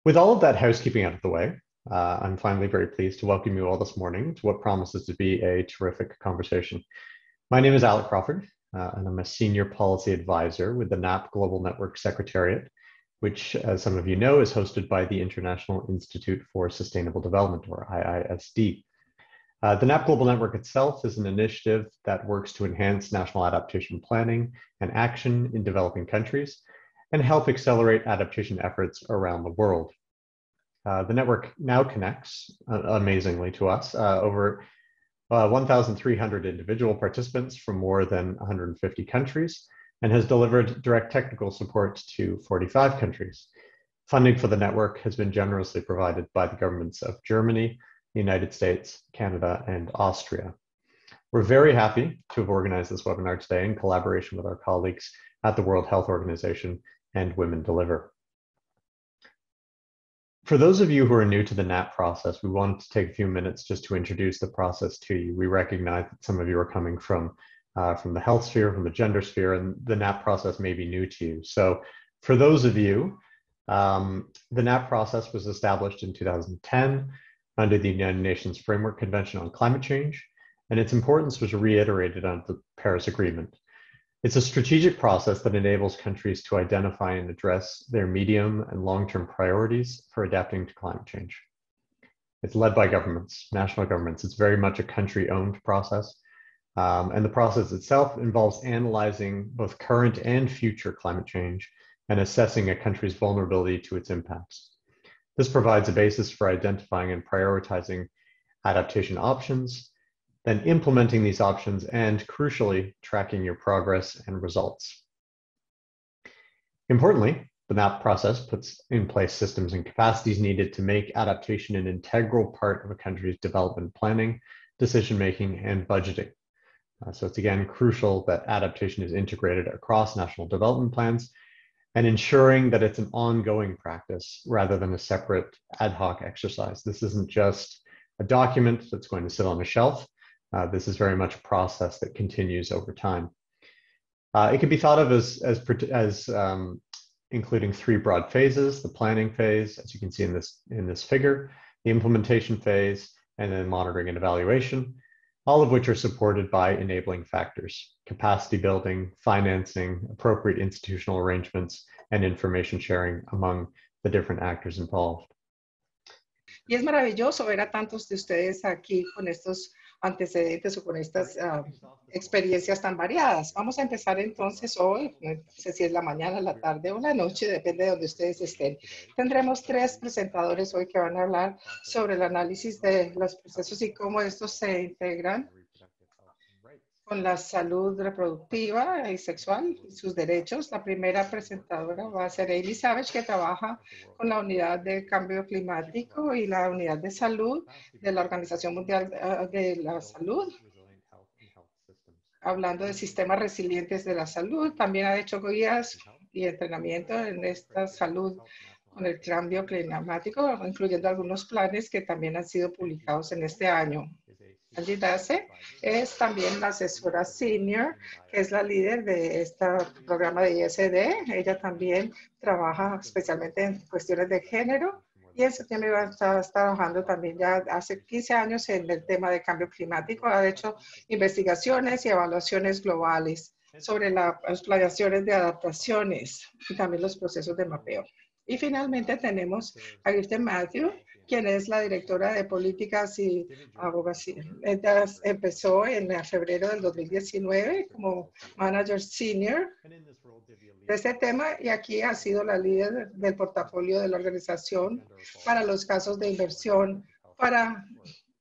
With all of that housekeeping out of the way, I'm finally very pleased to welcome you all this morning to what promises to be a terrific conversation. My name is Alec Crawford, and I'm a senior policy advisor with the NAP Global Network Secretariat, which, as some of you know, is hosted by the International Institute for Sustainable Development, or IISD. The NAP Global Network itself is an initiative that works to enhance national adaptation planning and action in developing countries and help accelerate adaptation efforts around the world. The network now connects, amazingly to us, over 1,300 individual participants from more than 150 countries and has delivered direct technical support to 45 countries. Funding for the network has been generously provided by the governments of Germany, the United States, Canada, and Austria. We're very happy to have organized this webinar today in collaboration with our colleagues at the World Health Organization and Women Deliver. For those of you who are new to the NAP process, we wanted to take a few minutes just to introduce the process to you. We recognize that some of you are coming from the health sphere, from the gender sphere, and the NAP process may be new to you. So for those of you, the NAP process was established in 2010 under the United Nations Framework Convention on Climate Change, and its importance was reiterated under the Paris Agreement. It's a strategic process that enables countries to identify and address their medium and long-term priorities for adapting to climate change. It's led by governments, national governments. It's very much a country-owned process. And the process itself involves analyzing both current and future climate change and assessing a country's vulnerability to its impacts. This provides a basis for identifying and prioritizing adaptation options, then implementing these options, and crucially, tracking your progress and results. Importantly, the NAP process puts in place systems and capacities needed to make adaptation an integral part of a country's development planning, decision-making, and budgeting. So it's again crucial that adaptation is integrated across national development plans and ensuring that it's an ongoing practice rather than a separate ad hoc exercise. This isn't just a document that's going to sit on a shelf. This is very much a process that continues over time. It can be thought of as including three broad phases: the planning phase, as you can see in this figure, the implementation phase, and then monitoring and evaluation, all of which are supported by enabling factors: capacity building, financing, appropriate institutional arrangements, and information sharing among the different actors involved. Y es maravilloso ver a tantos de ustedes aquí con estos antecedentes o con estas experiencias tan variadas. Vamos a empezar entonces hoy, no sé si es la mañana, la tarde o la noche, depende de donde ustedes estén. Tendremos tres presentadores hoy que van a hablar sobre el análisis de los procesos y cómo estos se integran con la salud reproductiva y sexual y sus derechos. La primera presentadora va a ser Amy Savage, que trabaja con la Unidad de Cambio Climático y la Unidad de Salud de la Organización Mundial de la Salud, hablando de sistemas resilientes de la salud. También ha hecho guías y entrenamiento en esta salud con el cambio climático, incluyendo algunos planes que también han sido publicados en este año. Angie Dace es también la asesora senior, que es la líder de este programa de ISD. Ella también trabaja especialmente en cuestiones de género y en septiembre va a estar trabajando también ya hace 15 años en el tema de cambio climático. Ha hecho investigaciones y evaluaciones globales sobre las planeaciones de adaptaciones y también los procesos de mapeo. Y finalmente tenemos a Kirsten Matthew, quien es la directora de políticas y abogacía. Ella empezó en febrero del 2019 como manager senior de este tema y aquí ha sido la líder del portafolio de la organización para los casos de inversión para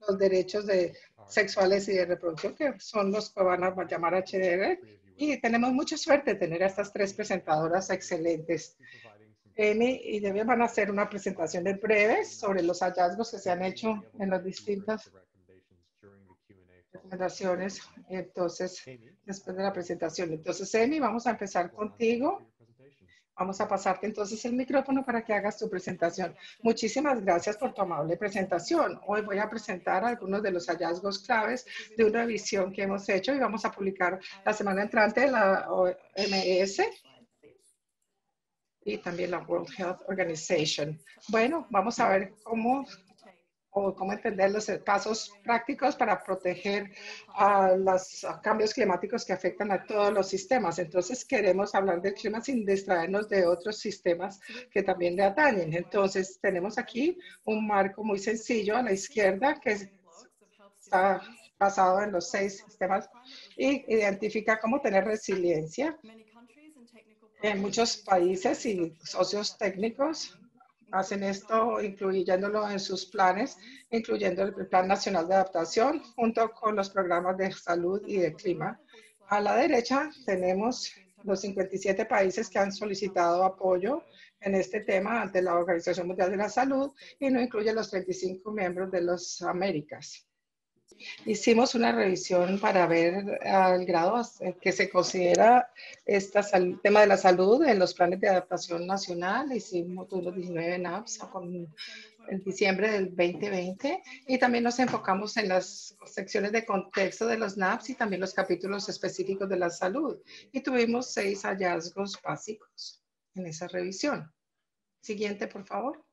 los derechos sexuales y de reproducción, que son los que van a llamar HDR. Y tenemos mucha suerte de tener a estas tres presentadoras excelentes. Amy y Debbie van a hacer una presentación de breves sobre los hallazgos que se han hecho en las distintas recomendaciones. Entonces, después de la presentación. Entonces, Amy, vamos a empezar contigo. Vamos a pasarte entonces el micrófono para que hagas tu presentación. Muchísimas gracias por tu amable presentación. Hoy voy a presentar algunos de los hallazgos claves de una visión que hemos hecho y vamos a publicar la semana entrante de la OMS. y también la World Health Organization. Bueno, vamos a ver cómo entender los pasos prácticos para proteger a los cambios climáticos que afectan a todos los sistemas. Entonces, queremos hablar del clima sin distraernos de otros sistemas que también le atañen. Entonces, tenemos aquí un marco muy sencillo a la izquierda que está basado en los 6 sistemas y identifica cómo tener resiliencia. En muchos países y socios técnicos hacen esto, incluyéndolo en sus planes, incluyendo el Plan Nacional de Adaptación, junto con los programas de salud y de clima. A la derecha tenemos los 57 países que han solicitado apoyo en este tema ante la Organización Mundial de la Salud y no incluye los 35 miembros de las Américas. Hicimos una revisión para ver el grado que se considera este tema de la salud en los planes de adaptación nacional. Hicimos los 19 NAPs en diciembre del 2020 y también nos enfocamos en las secciones de contexto de los NAPs y también los capítulos específicos de la salud. Y tuvimos 6 hallazgos básicos en esa revisión. Siguiente, por favor.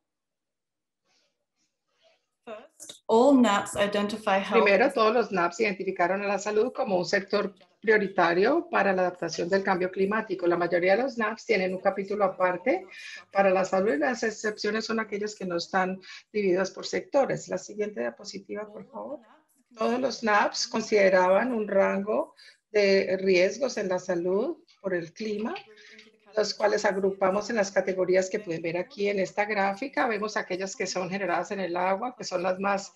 Primero, todos los NAPs identificaron a la salud como un sector prioritario para la adaptación del cambio climático. La mayoría de los NAPs tienen un capítulo aparte para la salud y las excepciones son aquellas que no están divididas por sectores. La siguiente diapositiva, por favor. Todos los NAPs consideraban un rango de riesgos en la salud por el clima, los cuales agrupamos en las categorías que pueden ver aquí en esta gráfica. Vemos aquellas que son generadas en el agua, que son las más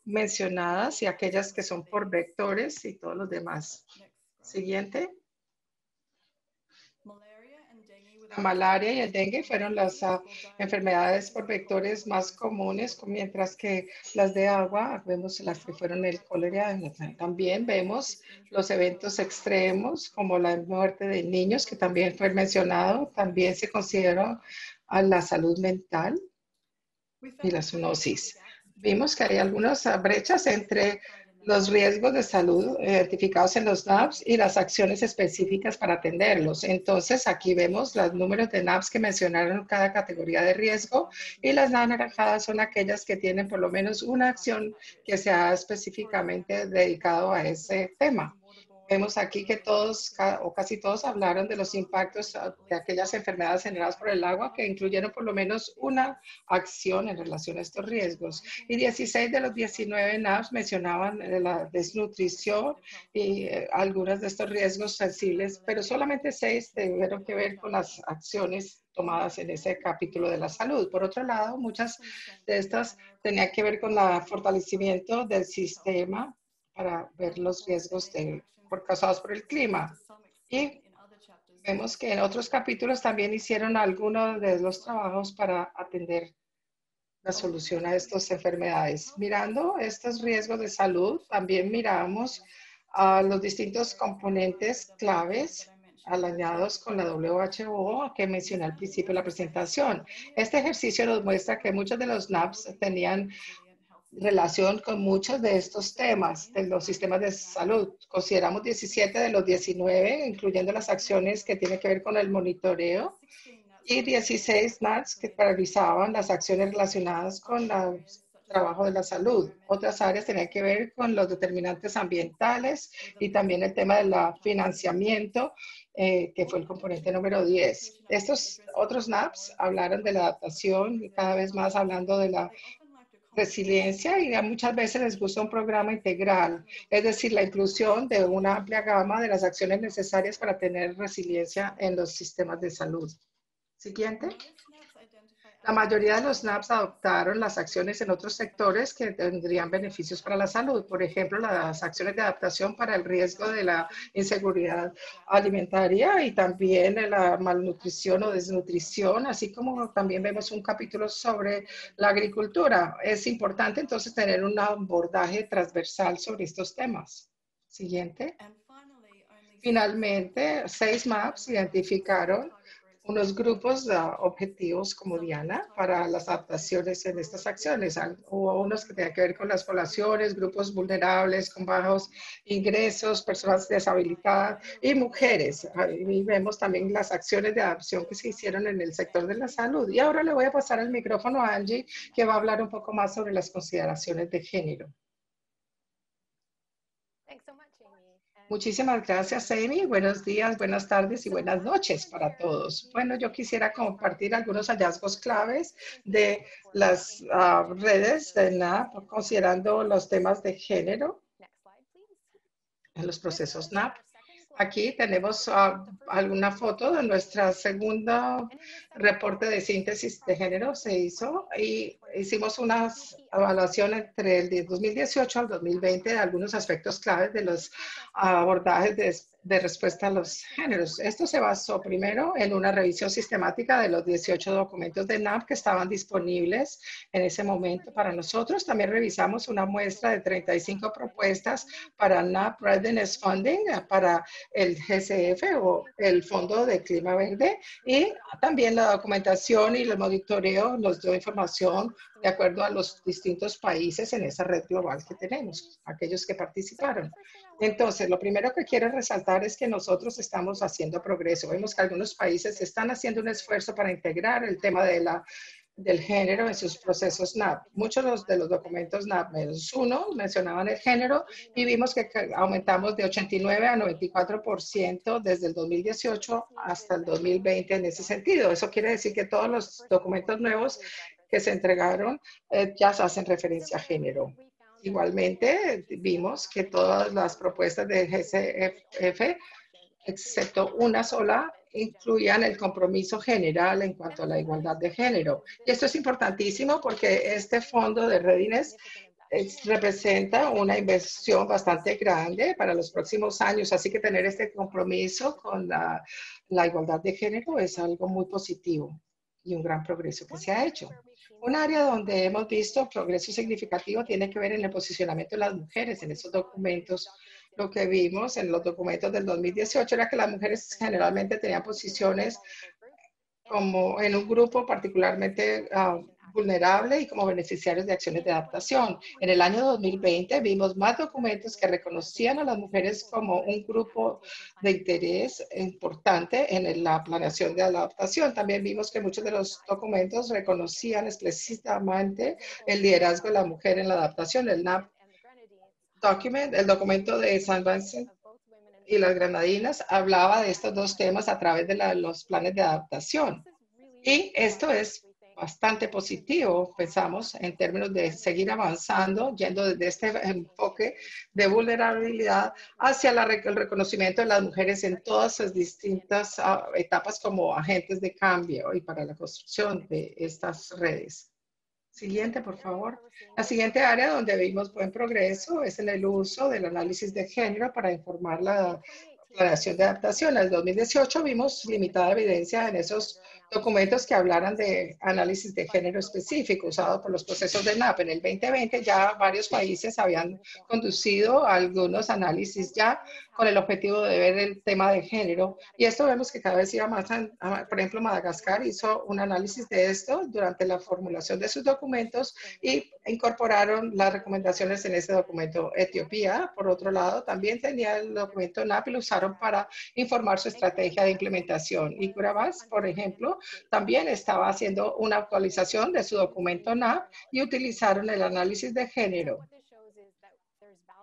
mencionadas, y aquellas que son por vectores y todos los demás. Siguiente. La malaria y el dengue fueron las enfermedades por vectores más comunes, mientras que las de agua, vemos las que fueron el cólera. También vemos los eventos extremos, como la muerte de niños, que también fue mencionado. También se consideró a la salud mental y la zoonosis. Vimos que hay algunas brechas entre los riesgos de salud identificados en los NAPs y las acciones específicas para atenderlos. Entonces, aquí vemos los números de NAPs que mencionaron cada categoría de riesgo y las naranjadas son aquellas que tienen por lo menos una acción que se ha específicamente dedicado a ese tema. Vemos aquí que todos o casi todos hablaron de los impactos de aquellas enfermedades generadas por el agua que incluyeron por lo menos una acción en relación a estos riesgos. Y 16 de los 19 NAPs mencionaban la desnutrición y algunos de estos riesgos sensibles, pero solamente 6 tuvieron que ver con las acciones tomadas en ese capítulo de la salud. Por otro lado, muchas de estas tenían que ver con el fortalecimiento del sistema para ver los riesgos causados por el clima. Y vemos que en otros capítulos también hicieron algunos de los trabajos para atender la solución a estas enfermedades. Mirando estos riesgos de salud, también miramos a los distintos componentes claves alineados con la WHO que mencioné al principio de la presentación. Este ejercicio nos muestra que muchos de los NAPs tenían relación con muchos de estos temas de los sistemas de salud. Consideramos 17 de los 19, incluyendo las acciones que tienen que ver con el monitoreo, y 16 NATs que priorizaban las acciones relacionadas con el trabajo de la salud. Otras áreas tenían que ver con los determinantes ambientales y también el tema del financiamiento, que fue el componente número 10. Estos otros NAPs hablaron de la adaptación y cada vez más hablando de la resiliencia y muchas veces les gusta un programa integral, es decir, la inclusión de una amplia gama de las acciones necesarias para tener resiliencia en los sistemas de salud. Siguiente. La mayoría de los NAPs adoptaron las acciones en otros sectores que tendrían beneficios para la salud. Por ejemplo, las acciones de adaptación para el riesgo de la inseguridad alimentaria y también la malnutrición o desnutrición, así como también vemos un capítulo sobre la agricultura. Es importante entonces tener un abordaje transversal sobre estos temas. Siguiente. Finalmente, 6 MAPs identificaron unos grupos objetivos como Diana para las adaptaciones en estas acciones. Hubo unos que tenían que ver con las poblaciones, grupos vulnerables con bajos ingresos, personas deshabilitadas y mujeres. Y vemos también las acciones de adaptación que se hicieron en el sector de la salud. Y ahora le voy a pasar el micrófono a Angie, que va a hablar un poco más sobre las consideraciones de género. Muchísimas gracias, Amy. Buenos días, buenas tardes y buenas noches para todos. Bueno, yo quisiera compartir algunos hallazgos claves de las redes de NAP, considerando los temas de género en los procesos NAP. Aquí tenemos alguna foto de nuestra segunda reporte de síntesis de género se hizo y hicimos una evaluación entre el 2018 al 2020 de algunos aspectos claves de los abordajes de respuesta a los géneros. Esto se basó primero en una revisión sistemática de los 18 documentos de NAP que estaban disponibles en ese momento para nosotros. También revisamos una muestra de 35 propuestas para NAP Readiness Funding, para el GCF o el Fondo de Clima Verde, y también la documentación y el monitoreo nos dio información de acuerdo a los distintos países en esa red global que tenemos, aquellos que participaron. Entonces, lo primero que quiero resaltar es que nosotros estamos haciendo progreso. Vemos que algunos países están haciendo un esfuerzo para integrar el tema del género en sus procesos NAP. Muchos de los documentos NAP -1 mencionaban el género y vimos que aumentamos de 89 a 94% desde el 2018 hasta el 2020 en ese sentido. Eso quiere decir que todos los documentos nuevos que se entregaron ya hacen referencia a género. Igualmente, vimos que todas las propuestas de GCF, excepto una sola, incluían el compromiso general en cuanto a la igualdad de género. Y esto es importantísimo porque este fondo de Readiness representa una inversión bastante grande para los próximos años, así que tener este compromiso con la igualdad de género es algo muy positivo y un gran progreso que se ha hecho. Un área donde hemos visto progreso significativo tiene que ver en el posicionamiento de las mujeres en esos documentos. Lo que vimos en los documentos del 2018 era que las mujeres generalmente tenían posiciones como en un grupo particularmente vulnerable y como beneficiarios de acciones de adaptación. En el año 2020 vimos más documentos que reconocían a las mujeres como un grupo de interés importante en la planeación de la adaptación. También vimos que muchos de los documentos reconocían explícitamente el liderazgo de la mujer en la adaptación. El NAP document, el documento de San Vincent y las Granadinas, hablaba de estos dos temas a través de los planes de adaptación. Y esto es bastante positivo, pensamos, en términos de seguir avanzando, yendo desde este enfoque de vulnerabilidad hacia el reconocimiento de las mujeres en todas sus distintas etapas como agentes de cambio y para la construcción de estas redes. Siguiente, por favor. La siguiente área donde vimos buen progreso es en el uso del análisis de género para informar la planeación de adaptación. En el 2018 vimos limitada evidencia en esos documentos que hablaran de análisis de género específico usado por los procesos de NAP. En el 2020 ya varios países habían conducido algunos análisis ya con el objetivo de ver el tema de género. Y esto vemos que cada vez iba más, por ejemplo, Madagascar hizo un análisis de esto durante la formulación de sus documentos y incorporaron las recomendaciones en ese documento. Etiopía, por otro lado, también tenía el documento NAP y lo usaron para informar su estrategia de implementación. Y Curabás, por ejemplo, también estaba haciendo una actualización de su documento NAP y utilizaron el análisis de género.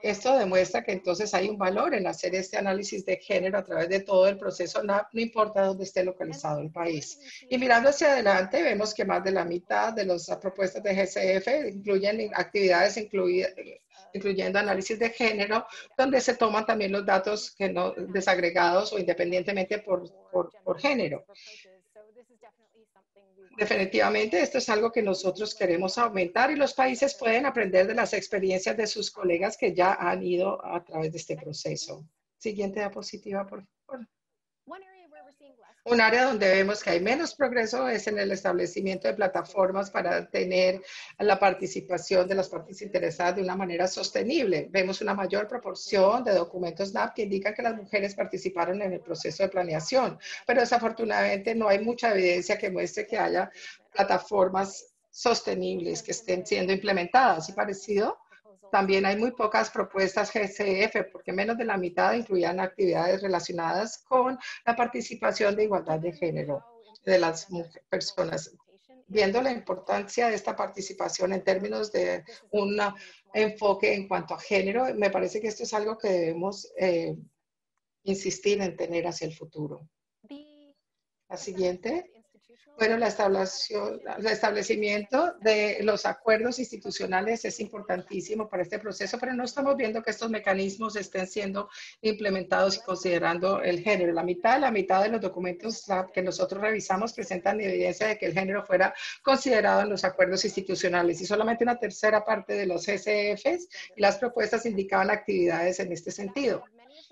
Esto demuestra que entonces hay un valor en hacer este análisis de género a través de todo el proceso NAP, no importa dónde esté localizado el país. Y mirando hacia adelante, vemos que más de la mitad de las propuestas de GCF incluyen actividades incluyendo análisis de género, donde se toman también los datos que no, desagregados o independientemente por género. Definitivamente, esto es algo que nosotros queremos aumentar y los países pueden aprender de las experiencias de sus colegas que ya han ido a través de este proceso. Siguiente diapositiva, por favor. Un área donde vemos que hay menos progreso es en el establecimiento de plataformas para tener la participación de las partes interesadas de una manera sostenible. Vemos una mayor proporción de documentos NAP que indican que las mujeres participaron en el proceso de planeación, pero desafortunadamente no hay mucha evidencia que muestre que haya plataformas sostenibles que estén siendo implementadas. Y parecido, también hay muy pocas propuestas GCF, porque menos de la mitad incluían actividades relacionadas con la participación de igualdad de género de las personas. Viendo la importancia de esta participación en términos de un enfoque en cuanto a género, me parece que esto es algo que debemos insistir en tener hacia el futuro. La siguiente. Bueno, el establecimiento de los acuerdos institucionales es importantísimo para este proceso, pero no estamos viendo que estos mecanismos estén siendo implementados y considerando el género. La mitad de los documentos que nosotros revisamos presentan evidencia de que el género fuera considerado en los acuerdos institucionales y solamente una tercera parte de los SEFs y las propuestas indicaban actividades en este sentido.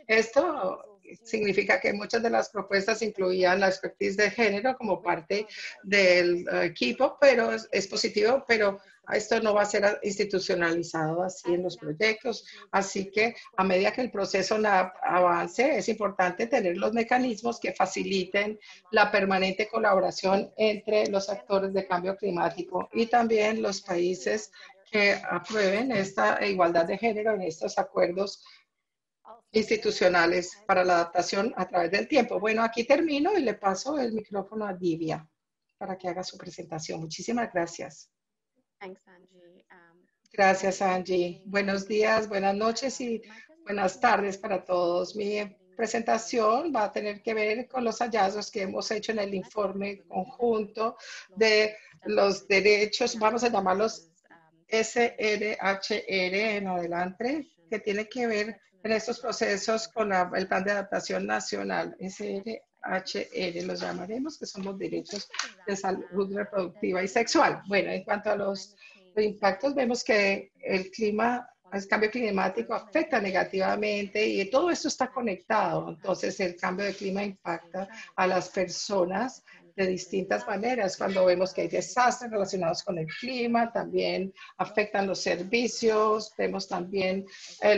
Esto significa que muchas de las propuestas incluían la expertise de género como parte del equipo, pero es positivo, pero esto no va a ser institucionalizado así en los proyectos. Así que a medida que el proceso avance, es importante tener los mecanismos que faciliten la permanente colaboración entre los actores de cambio climático y también los países que aprueben esta igualdad de género en estos acuerdos institucionales para la adaptación a través del tiempo. Bueno, aquí termino y le paso el micrófono a Divya para que haga su presentación. Muchísimas gracias. Gracias, Angie. Buenos días, buenas noches y buenas tardes para todos. Mi presentación va a tener que ver con los hallazgos que hemos hecho en el informe conjunto de los derechos, vamos a llamarlos SRHR en adelante, que tiene que ver en estos procesos con el Plan de Adaptación Nacional, SRHR, los llamaremos, que son los derechos de salud reproductiva y sexual. Bueno, en cuanto a los impactos, vemos que el cambio climático afecta negativamente y todo esto está conectado. Entonces, el cambio de clima impacta a las personas de distintas maneras. Cuando vemos que hay desastres relacionados con el clima, también afectan los servicios, vemos también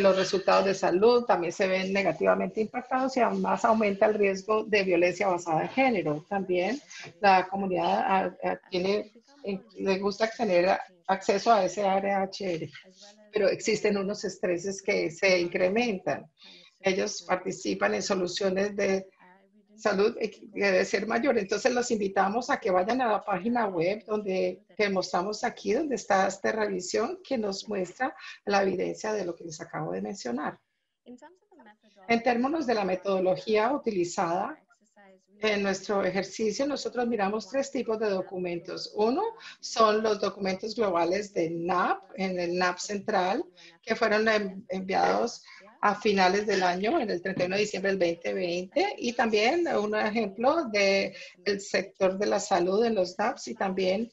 los resultados de salud, también se ven negativamente impactados y además aumenta el riesgo de violencia basada en género. También la comunidad le gusta tener acceso a ese ARHR, pero existen unos estreses que se incrementan. Ellos participan en soluciones de salud que debe ser mayor. Entonces los invitamos a que vayan a la página web que mostramos aquí, donde está esta revisión que nos muestra la evidencia de lo que les acabo de mencionar. En términos de la metodología utilizada en nuestro ejercicio, nosotros miramos tres tipos de documentos. Uno son los documentos globales de NAP, en el NAP central, que fueron enviados a finales del año, en el 31 de diciembre del 2020, y también un ejemplo del sector de la salud en los NAPs, y también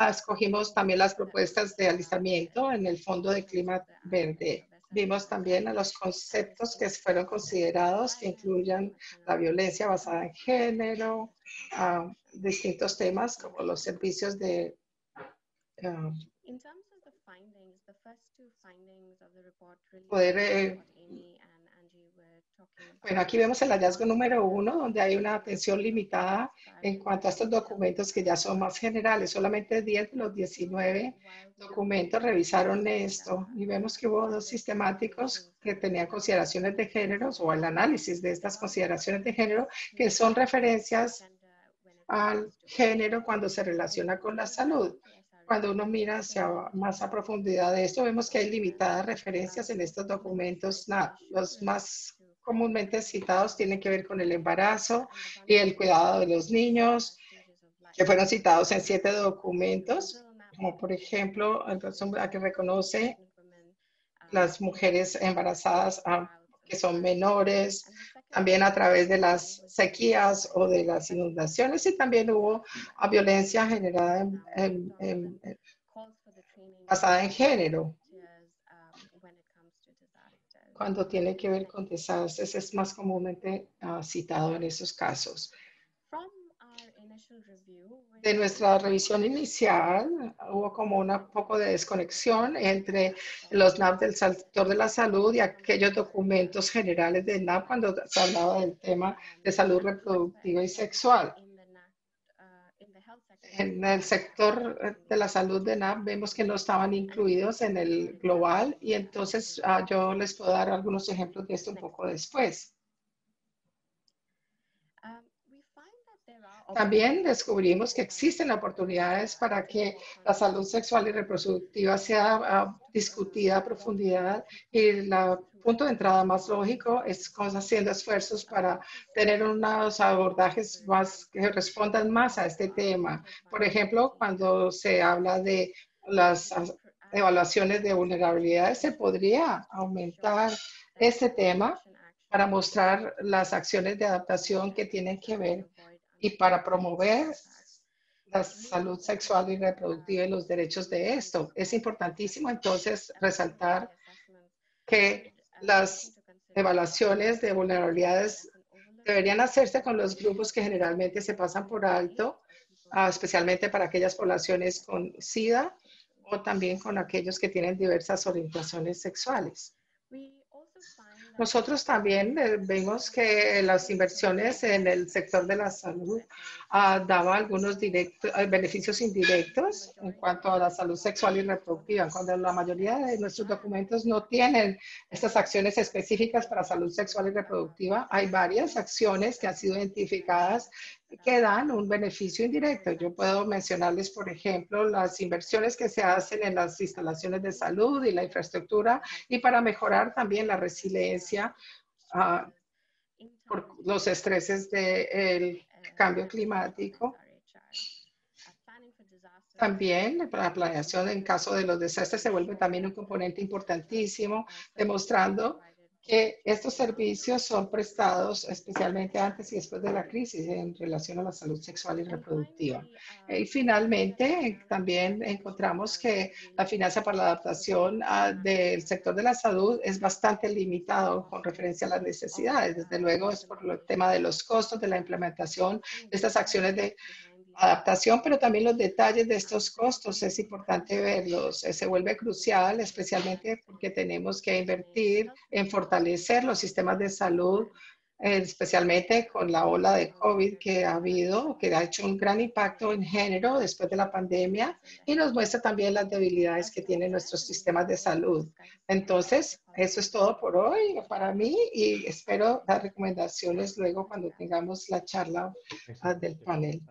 escogimos también las propuestas de alistamiento en el Fondo de Clima Verde. Vimos también los conceptos que fueron considerados, que incluyan la violencia basada en género, distintos temas como los servicios de poder bueno, aquí vemos el hallazgo número 1, donde hay una atención limitada en cuanto a estos documentos que ya son más generales. Solamente 10 de los 19 documentos revisaron esto y vemos que hubo 2 sistemáticos que tenían consideraciones de género o el análisis de estas consideraciones de género, que son referencias al género cuando se relaciona con la salud. Cuando uno mira más a profundidad de esto, vemos que hay limitadas referencias en estos documentos. Los más comúnmente citados tienen que ver con el embarazo y el cuidado de los niños, que fueron citados en 7 documentos, como por ejemplo, a que reconoce las mujeres embarazadas que son menores, también a través de las sequías o de las inundaciones, y también hubo violencia generada basada en género. Cuando tiene que ver con desastres, es más comúnmente citado en esos casos. de nuestra revisión inicial, hubo como un poco de desconexión entre los NAP del sector de la salud y aquellos documentos generales del NAP cuando se hablaba del tema de salud reproductiva y sexual. En el sector de la salud de NAP vemos que no estaban incluidos en el global y entonces yo les puedo dar algunos ejemplos de esto un poco después. También descubrimos que existen oportunidades para que la salud sexual y reproductiva sea discutida a profundidad y el punto de entrada más lógico es haciendo esfuerzos para tener unos abordajes más que respondan más a este tema. Por ejemplo, cuando se habla de las evaluaciones de vulnerabilidades, se podría aumentar este tema para mostrar las acciones de adaptación que tienen que ver y para promover la salud sexual y reproductiva y los derechos de esto. Es importantísimo entonces resaltar que las evaluaciones de vulnerabilidades deberían hacerse con los grupos que generalmente se pasan por alto, especialmente para aquellas poblaciones con SIDA o también con aquellos que tienen diversas orientaciones sexuales. Nosotros también vemos que las inversiones en el sector de la salud daban algunos beneficios indirectos en cuanto a la salud sexual y reproductiva, cuando la mayoría de nuestros documentos no tienen estas acciones específicas para salud sexual y reproductiva. Hay varias acciones que han sido identificadas que dan un beneficio indirecto. Yo puedo mencionarles, por ejemplo, las inversiones que se hacen en las instalaciones de salud y la infraestructura y para mejorar también la resiliencia por los estreses del cambio climático. También la planeación en caso de los desastres se vuelve también un componente importantísimo, demostrando que estos servicios son prestados especialmente antes y después de la crisis en relación a la salud sexual y reproductiva. Y finalmente, también encontramos que la finanza para la adaptación del sector de la salud es bastante limitado con referencia a las necesidades. Desde luego es por el tema de los costos de la implementación de estas acciones de adaptación, pero también los detalles de estos costos es importante verlos. Se vuelve crucial, especialmente porque tenemos que invertir en fortalecer los sistemas de salud, especialmente con la ola de COVID que ha habido, que ha hecho un gran impacto en género después de la pandemia y nos muestra también las debilidades que tienen nuestros sistemas de salud. Entonces, eso es todo por hoy para mí y espero dar recomendaciones luego cuando tengamos la charla del panel.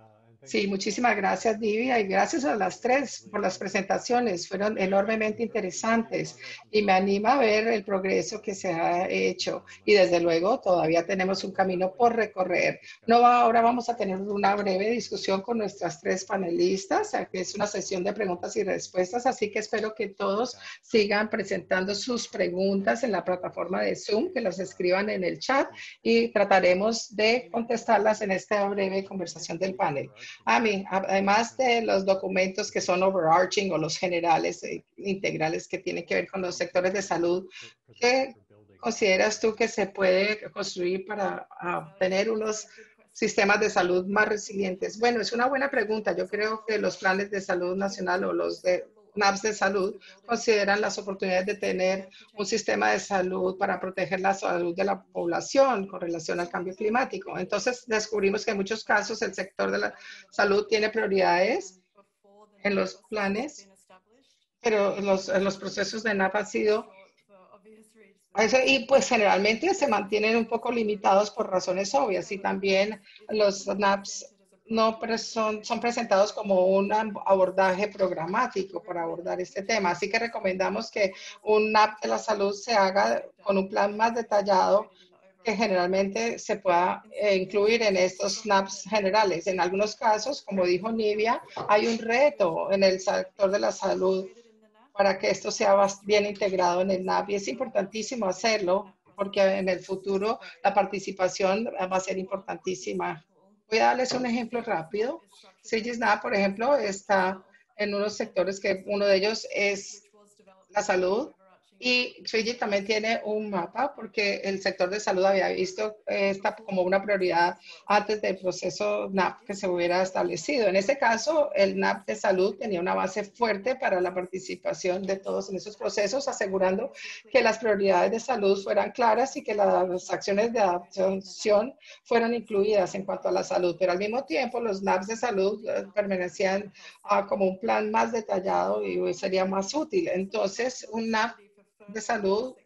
Sí, muchísimas gracias, Divya, y gracias a las tres por las presentaciones. Fueron enormemente interesantes y me anima a ver el progreso que se ha hecho. Y desde luego, todavía tenemos un camino por recorrer. No, ahora vamos a tener una breve discusión con nuestras tres panelistas, que es una sesión de preguntas y respuestas, así que espero que todos sigan presentando sus preguntas en la plataforma de Zoom, que las escriban en el chat y trataremos de contestarlas en esta breve conversación del panel. Además de los documentos que son overarching o los generales integrales que tienen que ver con los sectores de salud, ¿qué consideras tú que se puede construir para tener unos sistemas de salud más resilientes? Bueno, es una buena pregunta. Yo creo que los planes de salud nacional o los de NAPs de salud consideran las oportunidades de tener un sistema de salud para proteger la salud de la población con relación al cambio climático. Entonces, descubrimos que en muchos casos el sector de la salud tiene prioridades en los planes, pero los procesos de NAP han sido, y pues generalmente se mantienen un poco limitados por razones obvias y también los NAPs no son presentados como un abordaje programático para abordar este tema. Así que recomendamos que un NAP de la salud se haga con un plan más detallado que generalmente se pueda incluir en estos NAPs generales. En algunos casos, como dijo Nivia, hay un reto en el sector de la salud para que esto sea bien integrado en el NAP y es importantísimo hacerlo porque en el futuro la participación va a ser importantísima. Voy a darles un ejemplo rápido. SIGISNAP, por ejemplo, está en unos sectores que uno de ellos es la salud Y Fiji también tiene un mapa porque el sector de salud había visto esta como una prioridad antes del proceso NAP que se hubiera establecido. En este caso, el NAP de salud tenía una base fuerte para la participación de todos en esos procesos, asegurando que las prioridades de salud fueran claras y que las acciones de adaptación fueran incluidas en cuanto a la salud. Pero al mismo tiempo, los NAPs de salud permanecían como un plan más detallado y sería más útil. Entonces, un NAP de salud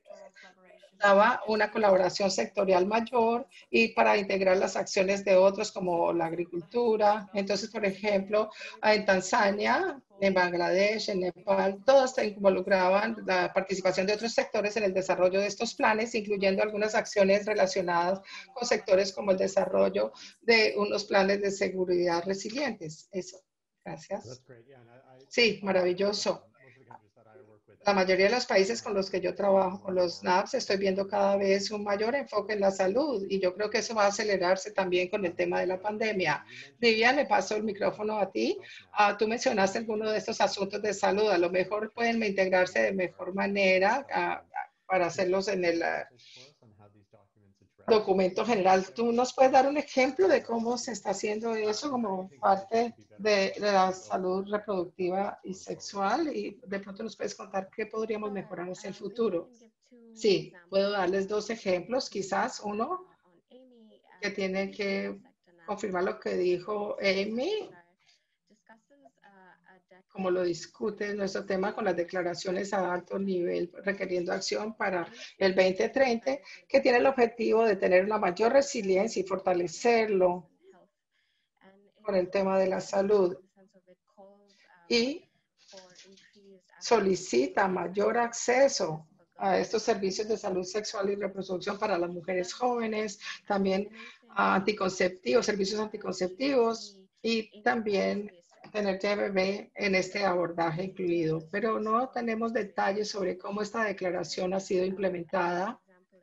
daba una colaboración sectorial mayor y para integrar las acciones de otros como la agricultura. Entonces, por ejemplo, en Tanzania, en Bangladesh, en Nepal, todos se involucraban la participación de otros sectores en el desarrollo de estos planes, incluyendo algunas acciones relacionadas con sectores como el desarrollo de unos planes de seguridad resilientes. Eso. Gracias. Sí, maravilloso. La mayoría de los países con los que yo trabajo, con los NAPs, estoy viendo cada vez un mayor enfoque en la salud y yo creo que eso va a acelerarse también con el tema de la pandemia. Vivian, le paso el micrófono a ti. Tú mencionaste algunos de estos asuntos de salud. A lo mejor pueden integrarse de mejor manera para hacerlos en el documento general. ¿Tú nos puedes dar un ejemplo de cómo se está haciendo eso como parte de la salud reproductiva y sexual? Y de pronto nos puedes contar qué podríamos mejorar hacia el futuro. Sí, puedo darles dos ejemplos, quizás uno que tiene que confirmar lo que dijo Amy, como lo discute nuestro tema con las declaraciones a alto nivel, requiriendo acción para el 2030, que tiene el objetivo de tener una mayor resiliencia y fortalecerlo con el tema de la salud. Y solicita mayor acceso a estos servicios de salud sexual y reproducción para las mujeres jóvenes, también a anticonceptivos, servicios anticonceptivos y también tener TBB en este abordaje incluido. Pero no tenemos detalles sobre cómo esta declaración ha sido implementada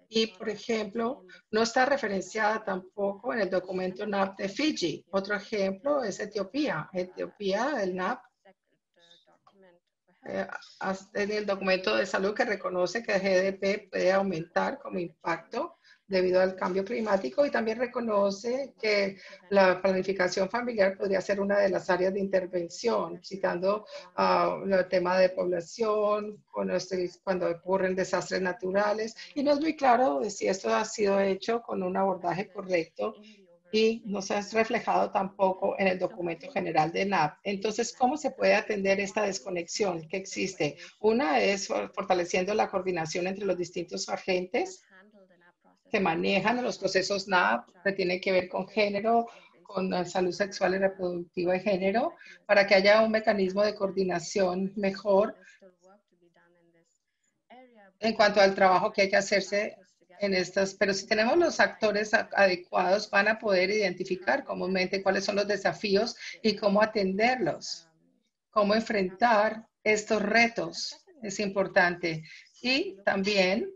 y, por ejemplo, no está referenciada tampoco en el documento NAP de Fiji. Otro ejemplo es Etiopía. Etiopía, el NAP en el documento de salud que reconoce que el GDP puede aumentar como impacto debido al cambio climático y también reconoce que la planificación familiar podría ser una de las áreas de intervención, citando el tema de población, cuando ocurren desastres naturales. Y no es muy claro si esto ha sido hecho con un abordaje correcto y no se ha reflejado tampoco en el documento general de NAP. Entonces, ¿cómo se puede atender esta desconexión que existe? Una es fortaleciendo la coordinación entre los distintos agentes que manejan los procesos NAP, que tienen que ver con género, con salud sexual y reproductiva y género, para que haya un mecanismo de coordinación mejor en cuanto al trabajo que hay que hacerse en estas, pero si tenemos los actores adecuados, van a poder identificar comúnmente cuáles son los desafíos y cómo atenderlos, cómo enfrentar estos retos. Es importante. Y también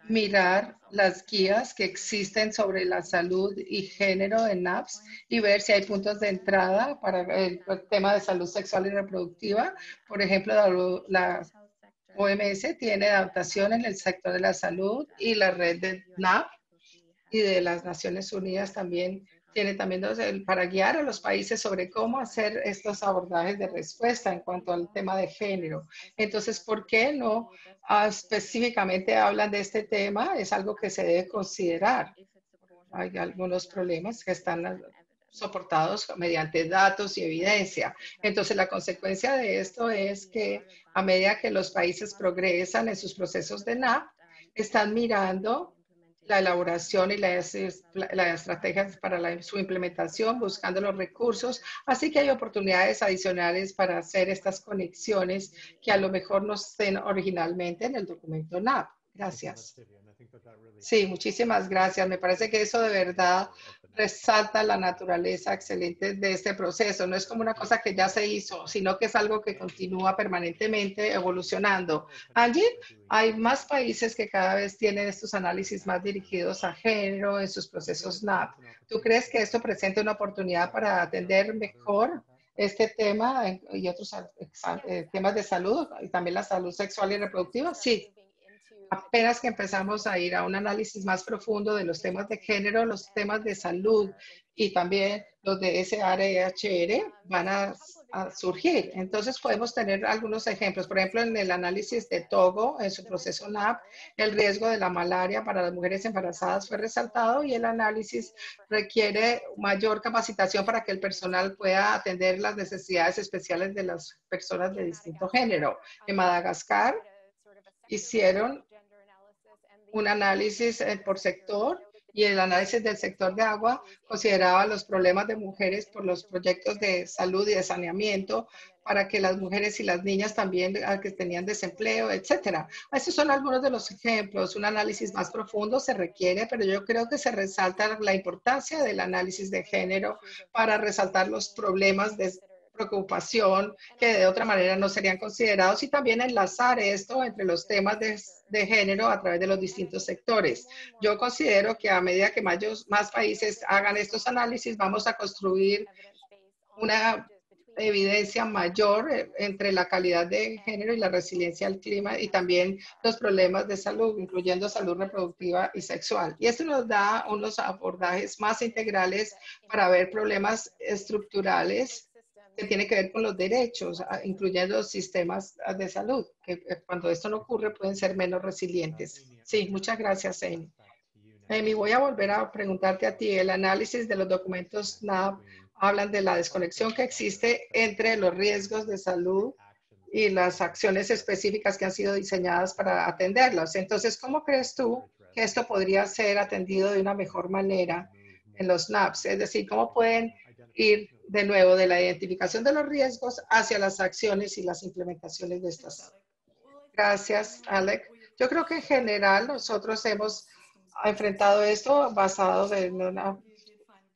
mirar las guías que existen sobre la salud y género en NAPS y ver si hay puntos de entrada para el tema de salud sexual y reproductiva. Por ejemplo, la OMS tiene adaptación en el sector de la salud y la red de NAP y de las Naciones Unidas también tiene también para guiar a los países sobre cómo hacer estos abordajes de respuesta en cuanto al tema de género. Entonces, ¿por qué no específicamente hablan de este tema? Es algo que se debe considerar. Hay algunos problemas que están soportados mediante datos y evidencia. Entonces, la consecuencia de esto es que a medida que los países progresan en sus procesos de NAP, están mirando la elaboración y las estrategias para su implementación, buscando los recursos. Así que hay oportunidades adicionales para hacer estas conexiones que a lo mejor no estén originalmente en el documento NAP. Gracias. Sí, muchísimas gracias. Me parece que eso de verdad resalta la naturaleza excelente de este proceso. No es como una cosa que ya se hizo, sino que es algo que continúa permanentemente evolucionando. Angie, hay más países que cada vez tienen estos análisis más dirigidos a género en sus procesos NAP. ¿Tú crees que esto presenta una oportunidad para atender mejor este tema y otros temas de salud y también la salud sexual y reproductiva? Sí. apenas que empezamos a ir a un análisis más profundo de los temas de género, los temas de salud y también los de SRHR van a surgir. Entonces podemos tener algunos ejemplos. Por ejemplo, en el análisis de Togo, en su proceso NAP, el riesgo de la malaria para las mujeres embarazadas fue resaltado y el análisis requiere mayor capacitación para que el personal pueda atender las necesidades especiales de las personas de distinto género. En Madagascar hicieron un análisis por sector y el análisis del sector de agua consideraba los problemas de mujeres por los proyectos de salud y de saneamiento para que las mujeres y las niñas también que tenían desempleo, etcétera. Estos son algunos de los ejemplos. Un análisis más profundo se requiere, pero yo creo que se resalta la importancia del análisis de género para resaltar los problemas de preocupación que de otra manera no serían considerados y también enlazar esto entre los temas de género a través de los distintos sectores. Yo considero que a medida que más países hagan estos análisis, vamos a construir una evidencia mayor entre la calidad de género y la resiliencia al clima y también los problemas de salud, incluyendo salud reproductiva y sexual. Y esto nos da unos abordajes más integrales para ver problemas estructurales que tiene que ver con los derechos, incluyendo los sistemas de salud, que cuando esto no ocurre pueden ser menos resilientes. Sí, muchas gracias, Amy. Amy, voy a volver a preguntarte a ti. El análisis de los documentos NAP hablan de la desconexión que existe entre los riesgos de salud y las acciones específicas que han sido diseñadas para atenderlos. Entonces, ¿cómo crees tú que esto podría ser atendido de una mejor manera en los NAPs? Es decir, ¿cómo pueden ir de nuevo de la identificación de los riesgos hacia las acciones y las implementaciones de estas? Gracias, Alec. Yo creo que en general nosotros hemos enfrentado esto basado en un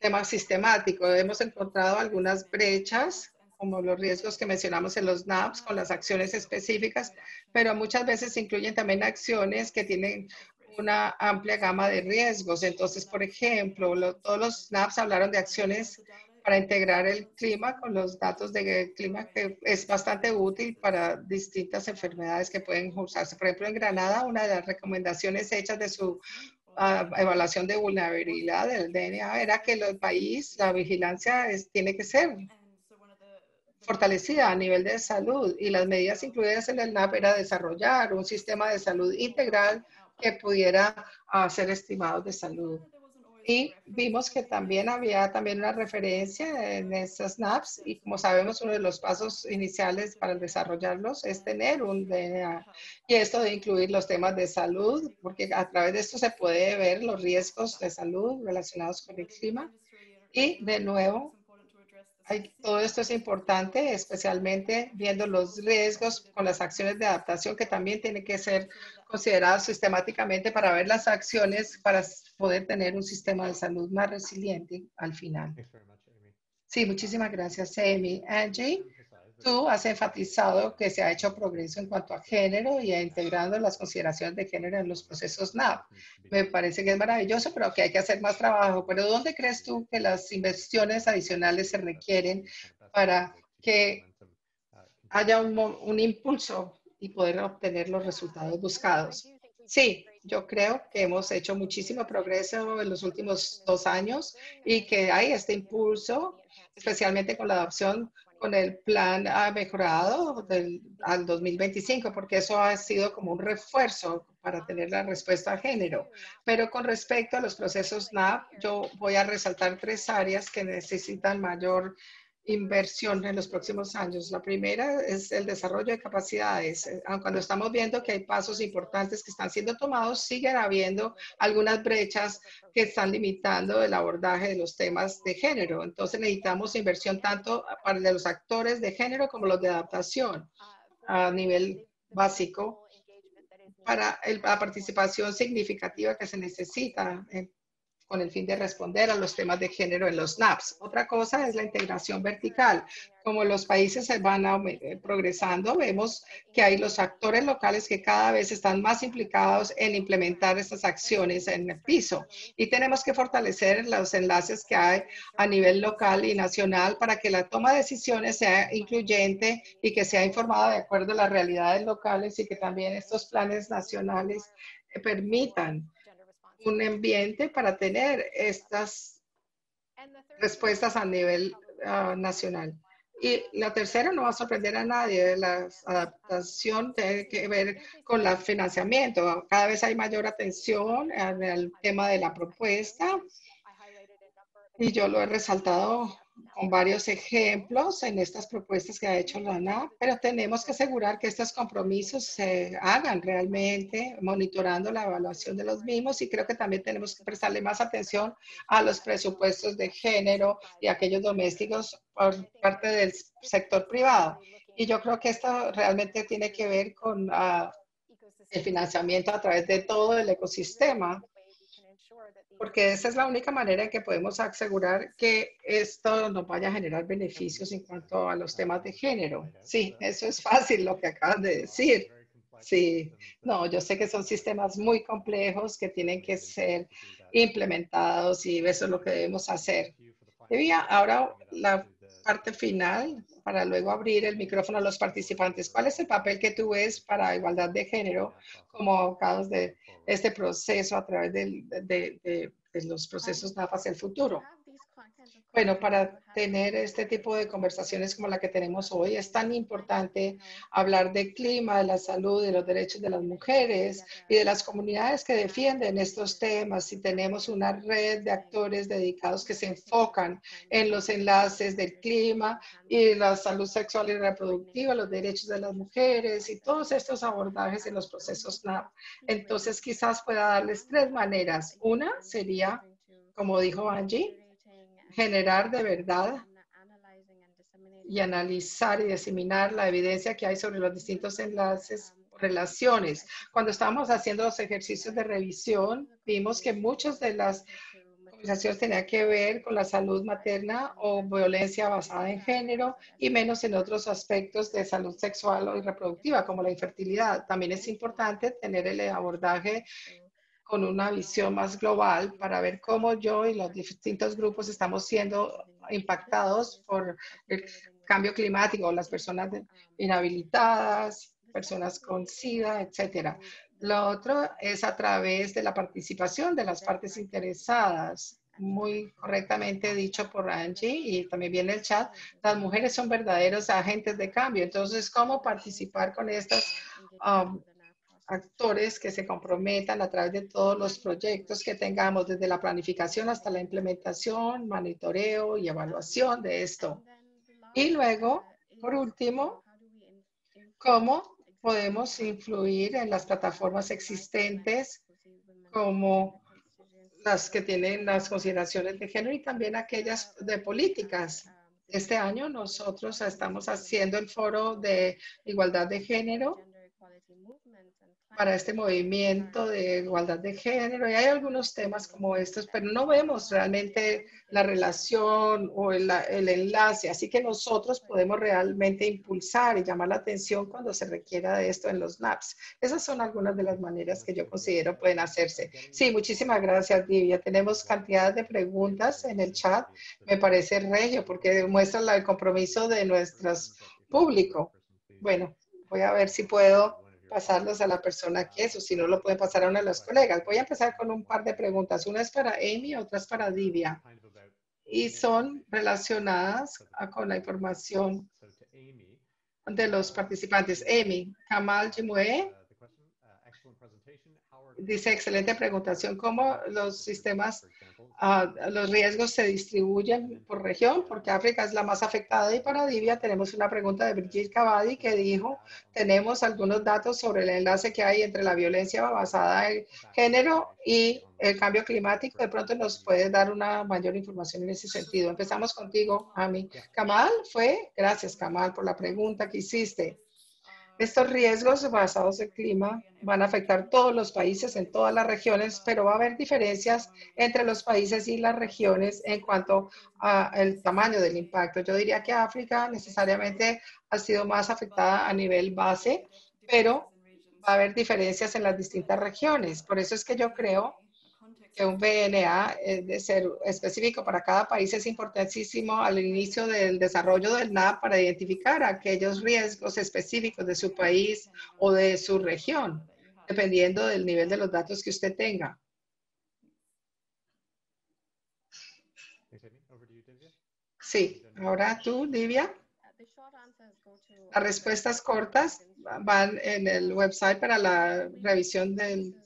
tema sistemático. Hemos encontrado algunas brechas, como los riesgos que mencionamos en los NAPs, con las acciones específicas, pero muchas veces incluyen también acciones que tienen una amplia gama de riesgos. Entonces, por ejemplo, todos los NAPs hablaron de acciones para integrar el clima con los datos del clima, que es bastante útil para distintas enfermedades que pueden usarse. Por ejemplo, en Granada, una de las recomendaciones hechas de su evaluación de vulnerabilidad del DNA era que el país, la vigilancia tiene que ser fortalecida a nivel de salud y las medidas incluidas en el NAP era desarrollar un sistema de salud integral que pudiera ser estimado de salud. Y vimos que también había también una referencia en esas NAPs y como sabemos uno de los pasos iniciales para desarrollarlos es tener un DNA y esto de incluir los temas de salud porque a través de esto se puede ver los riesgos de salud relacionados con el clima y de nuevo todo esto es importante, especialmente viendo los riesgos con las acciones de adaptación que también tienen que ser consideradas sistemáticamente para ver las acciones para poder tener un sistema de salud más resiliente al final. Sí, muchísimas gracias, Amy. Angie, tú has enfatizado que se ha hecho progreso en cuanto a género y a integrando las consideraciones de género en los procesos NAP. Me parece que es maravilloso, pero que hay que hacer más trabajo. Pero ¿dónde crees tú que las inversiones adicionales se requieren para que haya un impulso y poder obtener los resultados buscados? Sí, yo creo que hemos hecho muchísimo progreso en los últimos 2 años y que hay este impulso, especialmente con la adopción con el plan mejorado al 2025, porque eso ha sido como un refuerzo para tener la respuesta a género. Pero con respecto a los procesos NAP, yo voy a resaltar 3 áreas que necesitan mayor inversión en los próximos años. La primera es el desarrollo de capacidades. Cuando estamos viendo que hay pasos importantes que están siendo tomados, siguen habiendo algunas brechas que están limitando el abordaje de los temas de género. Entonces necesitamos inversión tanto para los actores de género como los de adaptación a nivel básico para la participación significativa que se necesita con el fin de responder a los temas de género en los NAPs. Otra cosa es la integración vertical. Como los países se van progresando, vemos que hay los actores locales que cada vez están más implicados en implementar estas acciones en el piso. Y tenemos que fortalecer los enlaces que hay a nivel local y nacional para que la toma de decisiones sea incluyente y que sea informada de acuerdo a las realidades locales y que también estos planes nacionales permitan un ambiente para tener estas respuestas a nivel nacional. Y la tercera no va a sorprender a nadie, la adaptación tiene que ver con el financiamiento. Cada vez hay mayor atención en el tema de la propuesta y yo lo he resaltado con varios ejemplos en estas propuestas que ha hecho la ANA, pero tenemos que asegurar que estos compromisos se hagan realmente, monitorando la evaluación de los mismos y creo que también tenemos que prestarle más atención a los presupuestos de género y aquellos domésticos por parte del sector privado. Y yo creo que esto realmente tiene que ver con el financiamiento a través de todo el ecosistema porque esa es la única manera en que podemos asegurar que esto nos vaya a generar beneficios en cuanto a los temas de género. Sí, eso es fácil lo que acabas de decir. Sí, no, yo sé que son sistemas muy complejos que tienen que ser implementados y eso es lo que debemos hacer. Debía ahora la parte final para luego abrir el micrófono a los participantes. ¿Cuál es el papel que tú ves para igualdad de género como abogados de este proceso a través de los procesos NAF hacia el futuro? Bueno, para tener este tipo de conversaciones como la que tenemos hoy, es tan importante hablar del clima, de la salud, de los derechos de las mujeres y de las comunidades que defienden estos temas. Y tenemos una red de actores dedicados que se enfocan en los enlaces del clima y la salud sexual y reproductiva, los derechos de las mujeres y todos estos abordajes en los procesos NAP. Entonces, quizás pueda darles tres maneras. Una sería, como dijo Angie, generar de verdad y analizar y diseminar la evidencia que hay sobre los distintos enlaces, relaciones. Cuando estábamos haciendo los ejercicios de revisión, vimos que muchas de las conversaciones tenían que ver con la salud materna o violencia basada en género y menos en otros aspectos de salud sexual y reproductiva, como la infertilidad. También es importante tener el abordaje con una visión más global para ver cómo yo y los distintos grupos estamos siendo impactados por el cambio climático, las personas inhabilitadas, personas con SIDA, etcétera. Lo otro es a través de la participación de las partes interesadas. Muy correctamente dicho por Angie y también viene el chat, las mujeres son verdaderos agentes de cambio. Entonces, ¿cómo participar con estas actores que se comprometan a través de todos los proyectos que tengamos, desde la planificación hasta la implementación, monitoreo y evaluación de esto? Y luego, por último, ¿cómo podemos influir en las plataformas existentes como las que tienen las consideraciones de género y también aquellas de políticas? Este año nosotros estamos haciendo el foro de igualdad de género para este movimiento de igualdad de género y hay algunos temas como estos, pero no vemos realmente la relación o el enlace, así que nosotros podemos realmente impulsar y llamar la atención cuando se requiera de esto en los NAPs. Esas son algunas de las maneras que yo considero pueden hacerse. Sí, muchísimas gracias, Divya. Tenemos cantidad de preguntas en el chat. Me parece regio porque demuestra el compromiso de nuestro público. Bueno, voy a ver si puedo pasarlos a la persona que es, o si no lo pueden pasar a uno de los colegas. Voy a empezar con un par de preguntas. Una es para Amy, otra es para Divya. Y son relacionadas con la información de los participantes. Amy, Kamal Jimue dice, excelente presentación, ¿cómo los sistemas, los riesgos se distribuyen por región? Porque África es la más afectada y para Divya tenemos una pregunta de Brigitte Cavadi que dijo, tenemos algunos datos sobre el enlace que hay entre la violencia basada en género y el cambio climático. De pronto nos puedes dar una mayor información en ese sentido. Empezamos contigo, Ami. Kamal, gracias Kamal por la pregunta que hiciste. Estos riesgos basados en clima van a afectar todos los países en todas las regiones, pero va a haber diferencias entre los países y las regiones en cuanto al tamaño del impacto. Yo diría que África necesariamente ha sido más afectada a nivel base, pero va a haber diferencias en las distintas regiones. Por eso es que yo creo que un VNA de ser específico para cada país es importantísimo al inicio del desarrollo del NAP para identificar aquellos riesgos específicos de su país o de su región, dependiendo del nivel de los datos que usted tenga. Sí, ahora tú, Livia. Las respuestas cortas van en el website para la revisión del...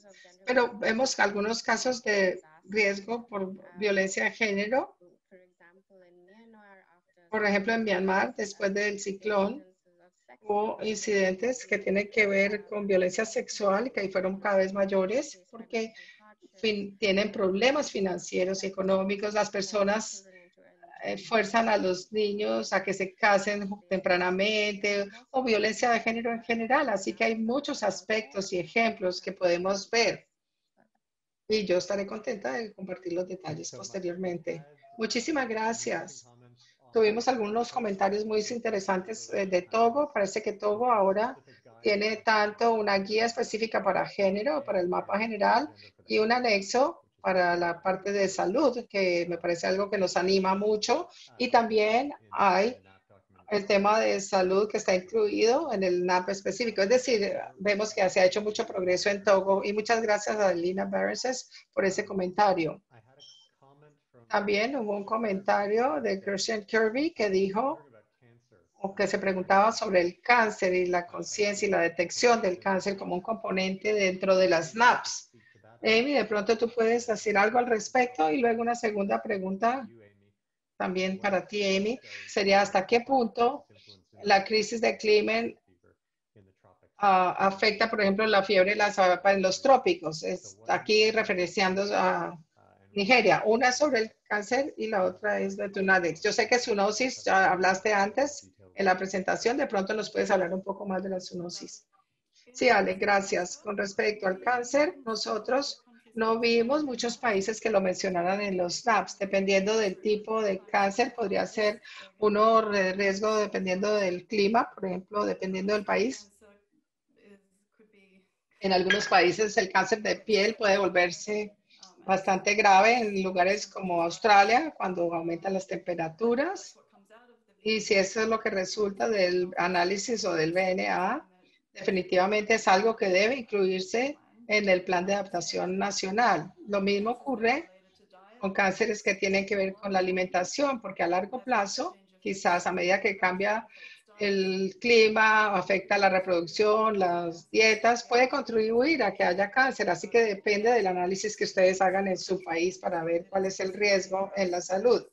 Pero vemos algunos casos de riesgo por violencia de género. Por ejemplo, en Myanmar, después del ciclón, hubo incidentes que tienen que ver con violencia sexual y que ahí fueron cada vez mayores porque tienen problemas financieros y económicos. Las personas fuerzan a los niños a que se casen tempranamente o violencia de género en general. Así que hay muchos aspectos y ejemplos que podemos ver. Y yo estaré contenta de compartir los detalles posteriormente. Muchísimas gracias. Tuvimos algunos comentarios muy interesantes de Togo. Parece que Togo ahora tiene tanto una guía específica para género, para el mapa general, y un anexo para la parte de salud, que me parece algo que nos anima mucho. Y también hay el tema de salud que está incluido en el NAP específico. Es decir, vemos que se ha hecho mucho progreso en Togo y muchas gracias a Lina Barreses por ese comentario. También hubo un comentario de Christian Kirby que dijo o que se preguntaba sobre el cáncer y la conciencia y la detección del cáncer como un componente dentro de las NAPs. Amy, de pronto tú puedes decir algo al respecto y luego una segunda pregunta también para ti, Amy, sería hasta qué punto la crisis de clima afecta, por ejemplo, la fiebre de la sabana en los trópicos. Aquí referenciando a Nigeria. Una sobre el cáncer y la otra es de Tunadex. Yo sé que zoonosis, ya hablaste antes en la presentación, de pronto nos puedes hablar un poco más de la zoonosis. Sí, Ale, gracias. Con respecto al cáncer, nosotros no vimos muchos países que lo mencionaran en los SNAPs. Dependiendo del tipo de cáncer, podría ser uno de riesgo dependiendo del clima, por ejemplo, dependiendo del país. En algunos países el cáncer de piel puede volverse bastante grave en lugares como Australia cuando aumentan las temperaturas. Y si eso es lo que resulta del análisis o del VNA, definitivamente es algo que debe incluirse en el plan de adaptación nacional. Lo mismo ocurre con cánceres que tienen que ver con la alimentación, porque a largo plazo, quizás a medida que cambia el clima, afecta la reproducción, las dietas, puede contribuir a que haya cáncer. Así que depende del análisis que ustedes hagan en su país para ver cuál es el riesgo en la salud.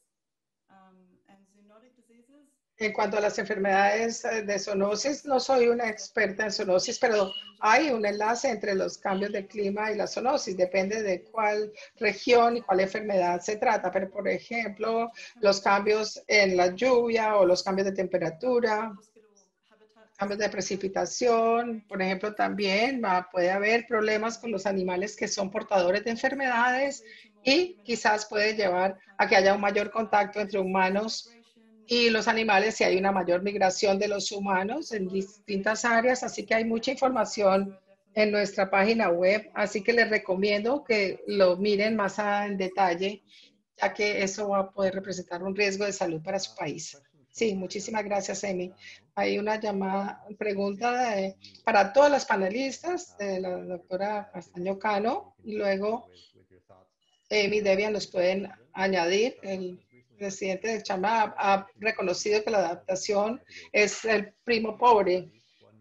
En cuanto a las enfermedades de zoonosis, no soy una experta en zoonosis, pero hay un enlace entre los cambios de clima y la zoonosis. Depende de cuál región y cuál enfermedad se trata. Pero, por ejemplo, los cambios en la lluvia o los cambios de temperatura, cambios de precipitación, por ejemplo, también puede haber problemas con los animales que son portadores de enfermedades y quizás puede llevar a que haya un mayor contacto entre humanos y los animales si hay una mayor migración de los humanos en distintas áreas. Así que hay mucha información en nuestra página web, así que les recomiendo que lo miren más en detalle, ya que eso va a poder representar un riesgo de salud para su país. Sí, muchísimas gracias, Amy. Hay una pregunta para todas las panelistas de la doctora Castaño Cano y luego Amy y Debian nos pueden añadir. El presidente de Chama ha reconocido que la adaptación es el primo pobre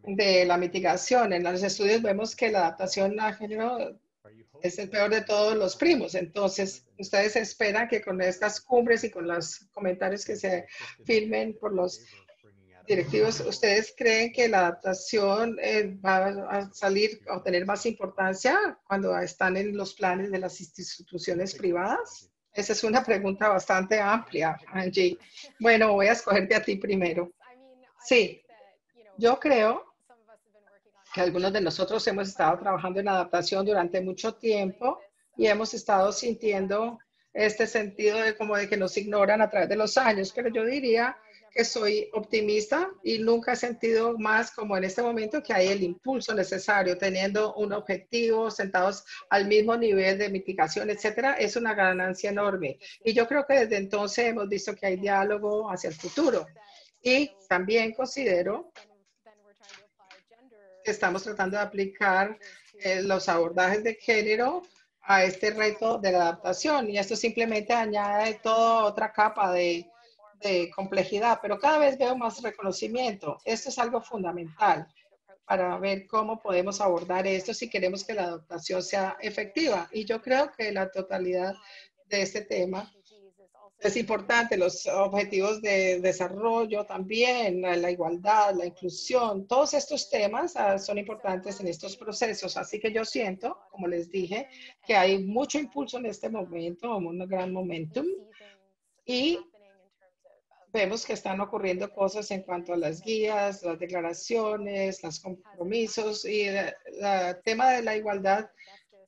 de la mitigación. En los estudios vemos que la adaptación a género es el peor de todos los primos. Entonces, ustedes esperan que con estas cumbres y con los comentarios que se firmen por los directivos, ¿ustedes creen que la adaptación va a salir o tener más importancia cuando están en los planes de las instituciones privadas? Esa es una pregunta bastante amplia, Angie. Bueno, voy a escogerte a ti primero. Sí, yo creo que algunos de nosotros hemos estado trabajando en adaptación durante mucho tiempo y hemos estado sintiendo este sentido de como de que nos ignoran a través de los años, pero yo diría que soy optimista y nunca he sentido más como en este momento que hay el impulso necesario, teniendo un objetivo, sentados al mismo nivel de mitigación, etcétera, es una ganancia enorme. Y yo creo que desde entonces hemos visto que hay diálogo hacia el futuro. Y también considero que estamos tratando de aplicar los abordajes de género a este reto de la adaptación. Y esto simplemente añade toda otra capa de complejidad, pero cada vez veo más reconocimiento. Esto es algo fundamental para ver cómo podemos abordar esto si queremos que la adaptación sea efectiva. Y yo creo que la totalidad de este tema es importante, los objetivos de desarrollo también, la igualdad, la inclusión, todos estos temas son importantes en estos procesos. Así que yo siento, como les dije, que hay mucho impulso en este momento, un gran momentum, y vemos que están ocurriendo cosas en cuanto a las guías, las declaraciones, los compromisos, y el tema de la igualdad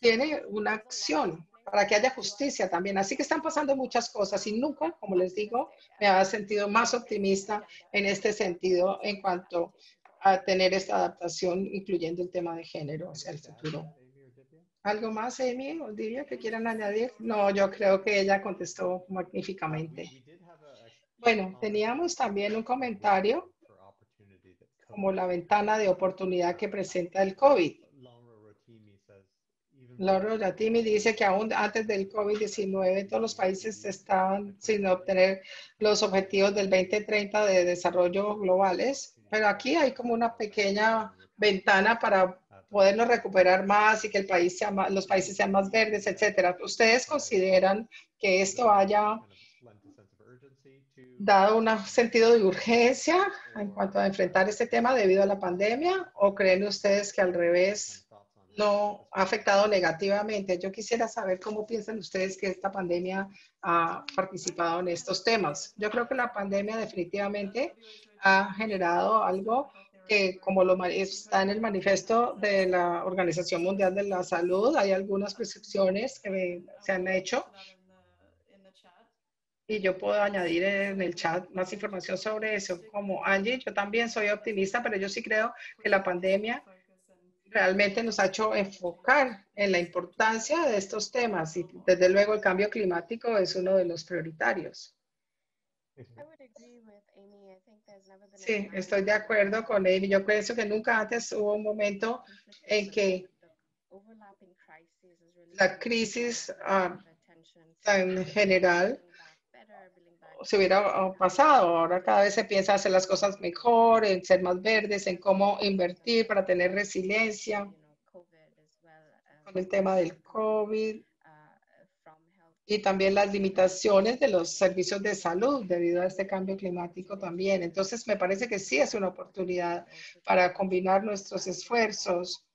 tiene una acción para que haya justicia también. Así que están pasando muchas cosas y nunca, como les digo, me ha sentido más optimista en este sentido en cuanto a tener esta adaptación, incluyendo el tema de género hacia el futuro. ¿Algo más, Amy o Divya, que quieran añadir? No, yo creo que ella contestó magníficamente. Bueno, teníamos también un comentario como la ventana de oportunidad que presenta el COVID. Laura Latimi dice que aún antes del COVID-19 todos los países estaban sin obtener los objetivos del 2030 de desarrollo globales, pero aquí hay como una pequeña ventana para podernos recuperar más y que el país sea más, los países sean más verdes, etcétera. ¿Ustedes consideran que esto haya dado un sentido de urgencia en cuanto a enfrentar este tema debido a la pandemia o creen ustedes que al revés no ha afectado negativamente? Yo quisiera saber cómo piensan ustedes que esta pandemia ha participado en estos temas. Yo creo que la pandemia definitivamente ha generado algo que, como lo está en el manifiesto de la Organización Mundial de la Salud, hay algunas prescripciones que se han hecho y yo puedo añadir en el chat más información sobre eso. Como Angie, yo también soy optimista, pero yo sí creo que la pandemia realmente nos ha hecho enfocar en la importancia de estos temas y desde luego el cambio climático es uno de los prioritarios. Sí, estoy de acuerdo con Amy. Yo pienso que nunca antes hubo un momento en que la crisis tan general se hubiera pasado. Ahora cada vez se piensa hacer las cosas mejor, en ser más verdes, en cómo invertir para tener resiliencia con el tema del COVID y también las limitaciones de los servicios de salud debido a este cambio climático también. Entonces, me parece que sí es una oportunidad para combinar nuestros esfuerzos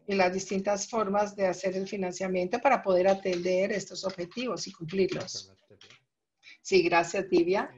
y las distintas formas de hacer el financiamiento para poder atender estos objetivos y cumplirlos. Sí, gracias, Divya.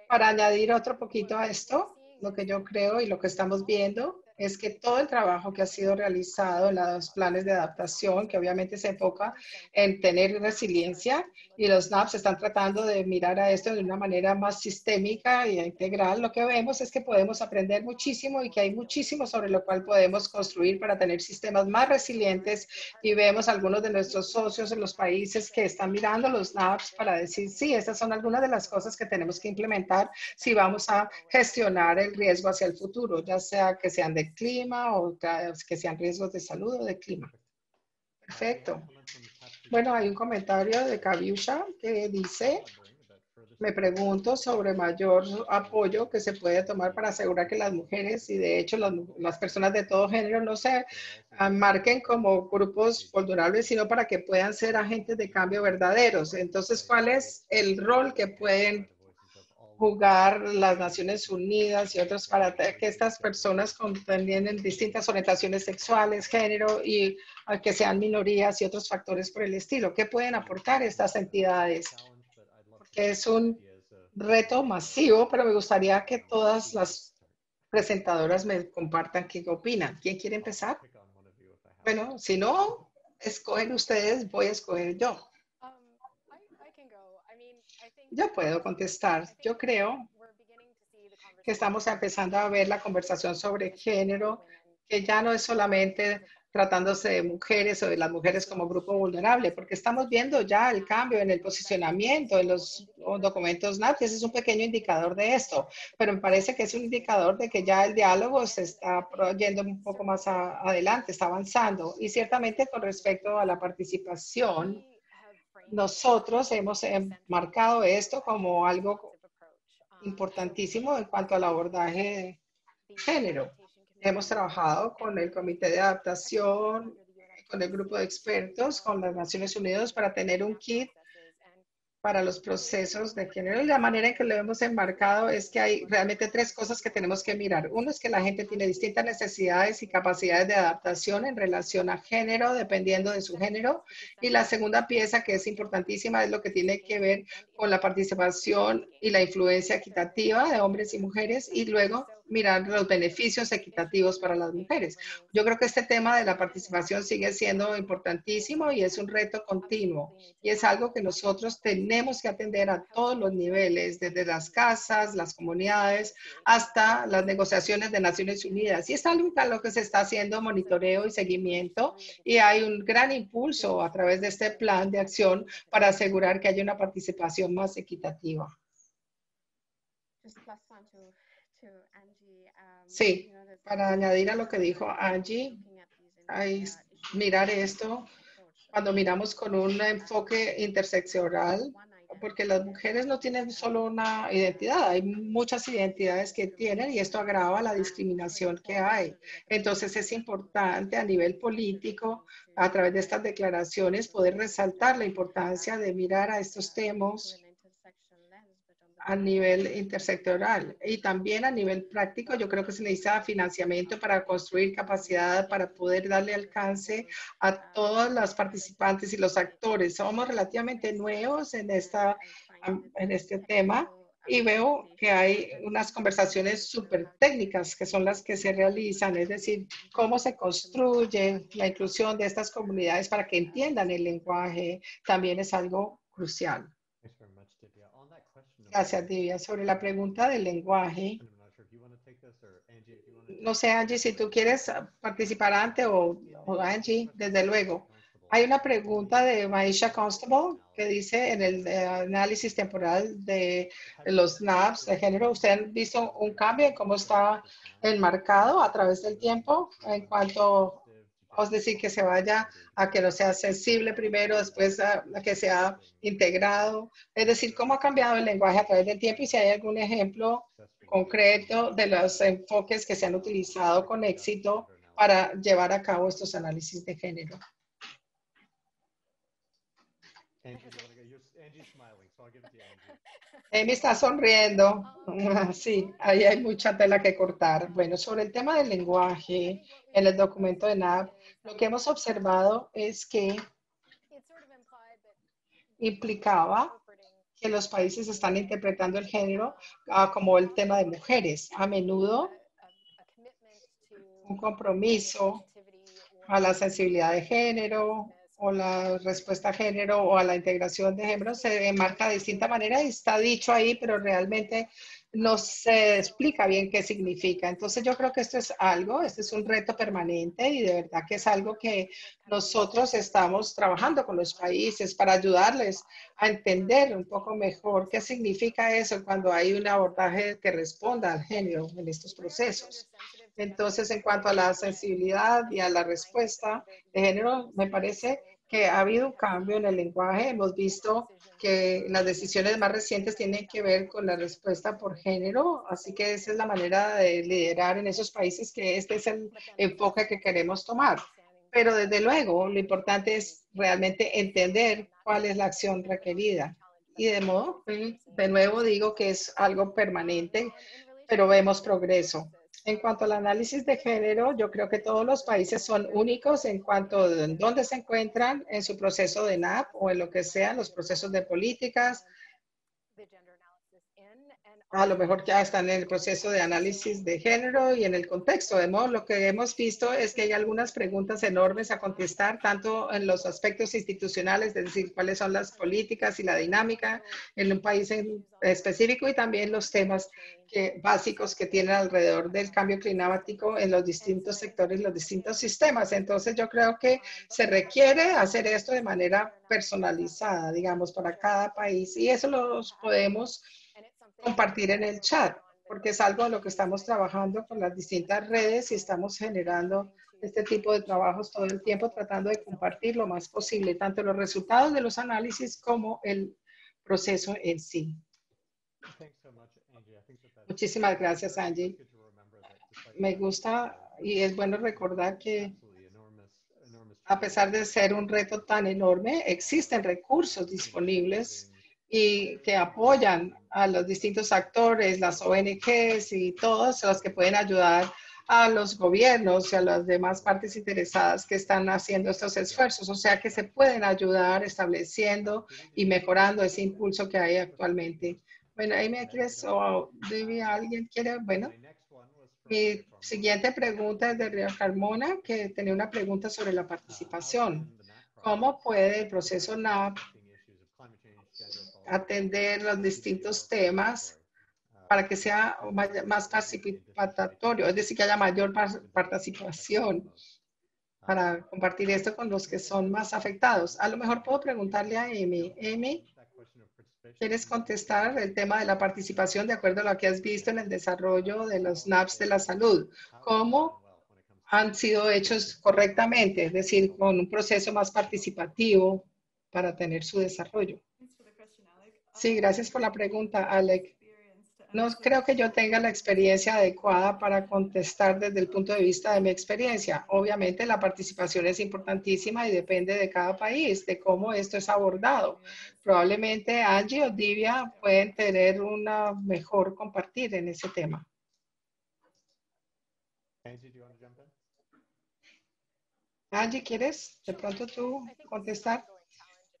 Para añadir otro poquito a esto, lo que yo creo y lo que estamos viendo es que todo el trabajo que ha sido realizado en los planes de adaptación, que obviamente se enfoca en tener resiliencia, y los NAPs están tratando de mirar a esto de una manera más sistémica e integral, lo que vemos es que podemos aprender muchísimo y que hay muchísimo sobre lo cual podemos construir para tener sistemas más resilientes y vemos algunos de nuestros socios en los países que están mirando los NAPs para decir, sí, estas son algunas de las cosas que tenemos que implementar si vamos a gestionar el riesgo hacia el futuro, ya sea que sean de clima o que sean riesgos de salud o de clima. Perfecto. Bueno, hay un comentario de Kaviusha que dice, me pregunto sobre mayor apoyo que se puede tomar para asegurar que las mujeres y de hecho las personas de todo género no se marquen como grupos vulnerables, sino para que puedan ser agentes de cambio verdaderos. Entonces, ¿cuál es el rol que pueden jugar las Naciones Unidas y otros para que estas personas tienen distintas orientaciones sexuales, género y que sean minorías y otros factores por el estilo? ¿Qué pueden aportar estas entidades? Porque es un reto masivo, pero me gustaría que todas las presentadoras me compartan qué opinan. ¿Quién quiere empezar? Bueno, si no, escogen ustedes, voy a escoger yo. Yo puedo contestar. Yo creo que estamos empezando a ver la conversación sobre género, que ya no es solamente tratándose de mujeres o de las mujeres como grupo vulnerable, porque estamos viendo ya el cambio en el posicionamiento en los documentos NAP, ese es un pequeño indicador de esto, pero me parece que es un indicador de que ya el diálogo se está yendo un poco más adelante, está avanzando. Y ciertamente con respecto a la participación, nosotros hemos marcado esto como algo importantísimo en cuanto al abordaje de género. Hemos trabajado con el Comité de Adaptación, con el grupo de expertos, con las Naciones Unidas para tener un kit para los procesos de género. Y la manera en que lo hemos enmarcado es que hay realmente tres cosas que tenemos que mirar. Uno es que la gente tiene distintas necesidades y capacidades de adaptación en relación a género, dependiendo de su género. Y la segunda pieza, que es importantísima, es lo que tiene que ver con la participación y la influencia equitativa de hombres y mujeres. Y luego mirar los beneficios equitativos para las mujeres. Yo creo que este tema de la participación sigue siendo importantísimo y es un reto continuo. Y es algo que nosotros tenemos que atender a todos los niveles, desde las casas, las comunidades, hasta las negociaciones de Naciones Unidas. Y es algo a lo que se está haciendo monitoreo y seguimiento. Y hay un gran impulso a través de este plan de acción para asegurar que haya una participación más equitativa. Sí, para añadir a lo que dijo Angie, hay mirar esto cuando miramos con un enfoque interseccional, porque las mujeres no tienen solo una identidad, hay muchas identidades que tienen y esto agrava la discriminación que hay. Entonces es importante a nivel político, a través de estas declaraciones, poder resaltar la importancia de mirar a estos temas a nivel intersectorial y también a nivel práctico. Yo creo que se necesita financiamiento para construir capacidad, para poder darle alcance a todos los participantes y los actores. Somos relativamente nuevos en este tema y veo que hay unas conversaciones súper técnicas que son las que se realizan, es decir, cómo se construye la inclusión de estas comunidades para que entiendan el lenguaje, también es algo crucial. Gracias, Divya. Sobre la pregunta del lenguaje, no sé, Angie, si tú quieres participar antes o Angie, desde luego. Hay una pregunta de Maisha Constable que dice en el análisis temporal de los NAPs de género, ¿usted ha visto un cambio en cómo está enmarcado a través del tiempo en cuanto es decir, que se vaya a que no sea accesible primero, después a que sea integrado? Es decir, cómo ha cambiado el lenguaje a través del tiempo y si hay algún ejemplo concreto de los enfoques que se han utilizado con éxito para llevar a cabo estos análisis de género. Amy está sonriendo. Sí, ahí hay mucha tela que cortar. Bueno, sobre el tema del lenguaje en el documento de NAP, lo que hemos observado es que implicaba que los países están interpretando el género como el tema de mujeres. A menudo, un compromiso a la sensibilidad de género o la respuesta a género o a la integración de género se enmarca de distinta manera y está dicho ahí, pero realmente no se explica bien qué significa. Entonces yo creo que esto es algo, este es un reto permanente y de verdad que es algo que nosotros estamos trabajando con los países para ayudarles a entender un poco mejor qué significa eso cuando hay un abordaje que responda al género en estos procesos. Entonces, en cuanto a la sensibilidad y a la respuesta de género, me parece que ha habido un cambio en el lenguaje. Hemos visto que las decisiones más recientes tienen que ver con la respuesta por género, así que esa es la manera de liderar en esos países, que este es el enfoque que queremos tomar. Pero desde luego, lo importante es realmente entender cuál es la acción requerida. Y de modo, de nuevo digo que es algo permanente, pero vemos progreso. En cuanto al análisis de género, yo creo que todos los países son únicos en cuanto a dónde se encuentran en su proceso de NAP o en lo que sean los procesos de políticas. a lo mejor ya están en el proceso de análisis de género y en el contexto. De modo, lo que hemos visto es que hay algunas preguntas enormes a contestar, tanto en los aspectos institucionales, es decir, cuáles son las políticas y la dinámica en un país en específico, y también los temas básicos que tienen alrededor del cambio climático en los distintos sectores, los distintos sistemas. Entonces, yo creo que se requiere hacer esto de manera personalizada, digamos, para cada país, y eso lo podemos compartir en el chat, porque es algo en lo que estamos trabajando con las distintas redes y estamos generando este tipo de trabajos todo el tiempo, tratando de compartir lo más posible, tanto los resultados de los análisis como el proceso en sí. Muchísimas gracias, Angie. Me gusta y es bueno recordar que a pesar de ser un reto tan enorme, existen recursos disponibles y que apoyan a los distintos actores, las ONGs y todos los que pueden ayudar a los gobiernos y a las demás partes interesadas que están haciendo estos esfuerzos. O sea que se pueden ayudar estableciendo y mejorando ese impulso que hay actualmente. Bueno, ahí me quieres, o alguien quiere, bueno. Mi siguiente pregunta es de Río Carmona, que tenía una pregunta sobre la participación. ¿Cómo puede el proceso NAP atender los distintos temas para que sea más participatorio, es decir, que haya mayor participación para compartir esto con los que son más afectados? A lo mejor puedo preguntarle a Amy. Amy, ¿quieres contestar el tema de la participación de acuerdo a lo que has visto en el desarrollo de los NAPs de la salud? ¿Cómo han sido hechos correctamente, es decir, con un proceso más participativo para tener su desarrollo? Sí, gracias por la pregunta, Alec. No creo que yo tenga la experiencia adecuada para contestar desde el punto de vista de mi experiencia. Obviamente la participación es importantísima y depende de cada país, de cómo esto es abordado. Probablemente Angie o Divya pueden tener una mejor compartir en ese tema. Angie, ¿quieres de pronto tú contestar?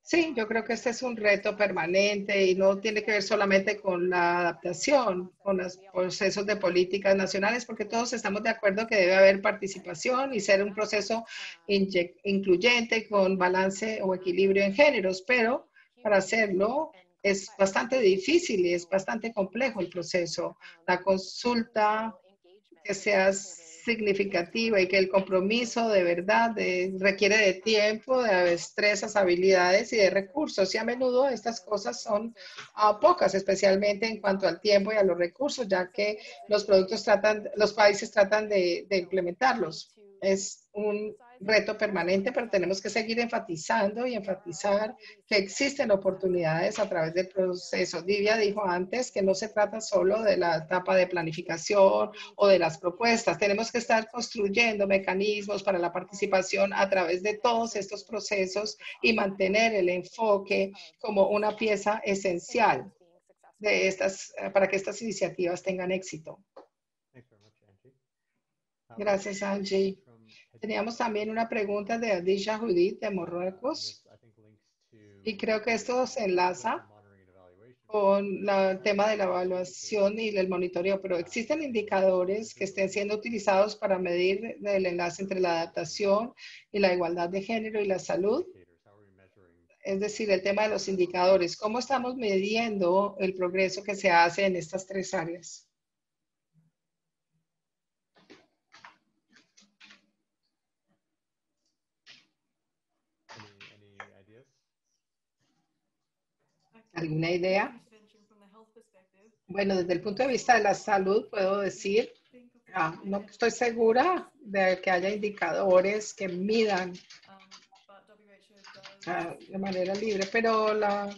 Sí, yo creo que este es un reto permanente y no tiene que ver solamente con la adaptación, con los procesos de políticas nacionales, porque todos estamos de acuerdo que debe haber participación y ser un proceso incluyente con balance o equilibrio en géneros, pero para hacerlo es bastante difícil y es bastante complejo el proceso. La consulta que sea significativa y que el compromiso de verdad requiere de tiempo, de destrezas, habilidades y de recursos. Y a menudo estas cosas son pocas, especialmente en cuanto al tiempo y a los recursos, ya que los países tratan de implementarlos. Es un reto permanente, pero tenemos que seguir enfatizando y enfatizar que existen oportunidades a través del proceso. Divya dijo antes que no se trata solo de la etapa de planificación o de las propuestas. Tenemos que estar construyendo mecanismos para la participación a través de todos estos procesos y mantener el enfoque como una pieza esencial de para que estas iniciativas tengan éxito. Gracias, Angie. Teníamos también una pregunta de Adisha Judith de Marruecos y creo que esto se enlaza con el tema de la evaluación y el monitoreo, pero ¿existen indicadores que estén siendo utilizados para medir el enlace entre la adaptación y la igualdad de género y la salud? Es decir, el tema de los indicadores. ¿Cómo estamos midiendo el progreso que se hace en estas tres áreas? ¿Alguna idea? Bueno, desde el punto de vista de la salud, puedo decir, no estoy segura de que haya indicadores que midan de manera libre, pero la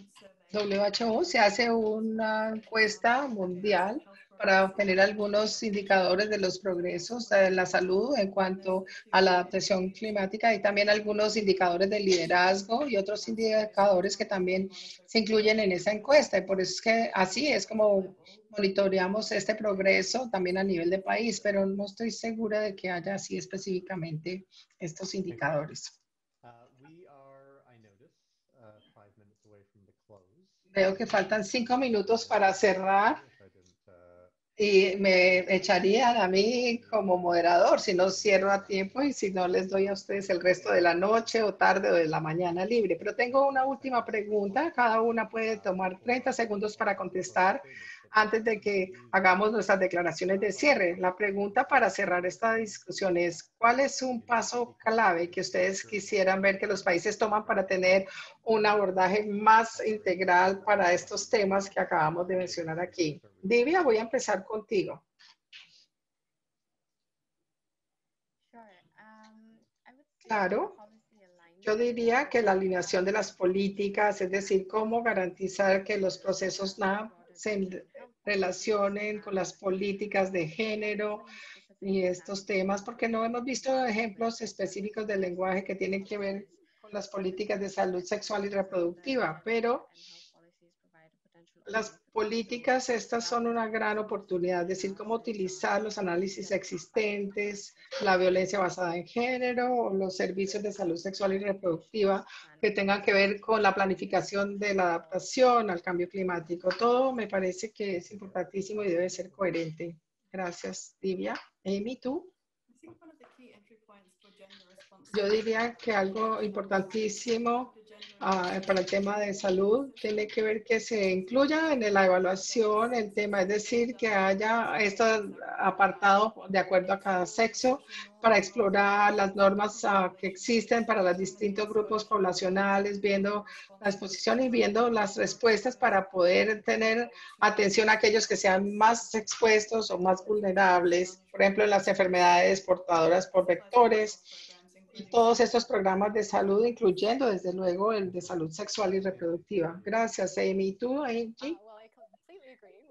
WHO se hace una encuesta mundial para obtener algunos indicadores de los progresos de la salud en cuanto a la adaptación climática y también algunos indicadores de liderazgo y otros indicadores que también se incluyen en esa encuesta. Y por eso es que así es como monitoreamos este progreso también a nivel de país, pero no estoy segura de que haya así específicamente estos indicadores. Veo que faltan 5 minutos para cerrar. y me echarían a mí como moderador si no cierro a tiempo y si no les doy a ustedes el resto de la noche o tarde o de la mañana libre. Pero tengo una última pregunta. Cada una puede tomar 30 segundos para contestar antes de que hagamos nuestras declaraciones de cierre. La pregunta para cerrar esta discusión es, ¿cuál es un paso clave que ustedes quisieran ver que los países toman para tener un abordaje más integral para estos temas que acabamos de mencionar aquí? Divya, voy a empezar contigo. Claro, yo diría que la alineación de las políticas, es decir, cómo garantizar que los procesos NAP se relacionen con las políticas de género y estos temas, porque no hemos visto ejemplos específicos del lenguaje que tienen que ver con las políticas de salud sexual y reproductiva, pero las políticas estas son una gran oportunidad, es decir, cómo utilizar los análisis existentes, la violencia basada en género o los servicios de salud sexual y reproductiva que tengan que ver con la planificación de la adaptación al cambio climático. Todo me parece que es importantísimo y debe ser coherente. Gracias, Divya. Amy, ¿tú? Yo diría que algo importantísimo para el tema de salud tiene que ver que se incluya en la evaluación el tema, es decir, que haya esto apartado de acuerdo a cada sexo para explorar las normas que existen para los distintos grupos poblacionales, viendo la exposición y viendo las respuestas para poder tener atención a aquellos que sean más expuestos o más vulnerables, por ejemplo, en las enfermedades portadoras por vectores y todos estos programas de salud, incluyendo desde luego el de salud sexual y reproductiva. Gracias, Amy. ¿Y tú, Angie?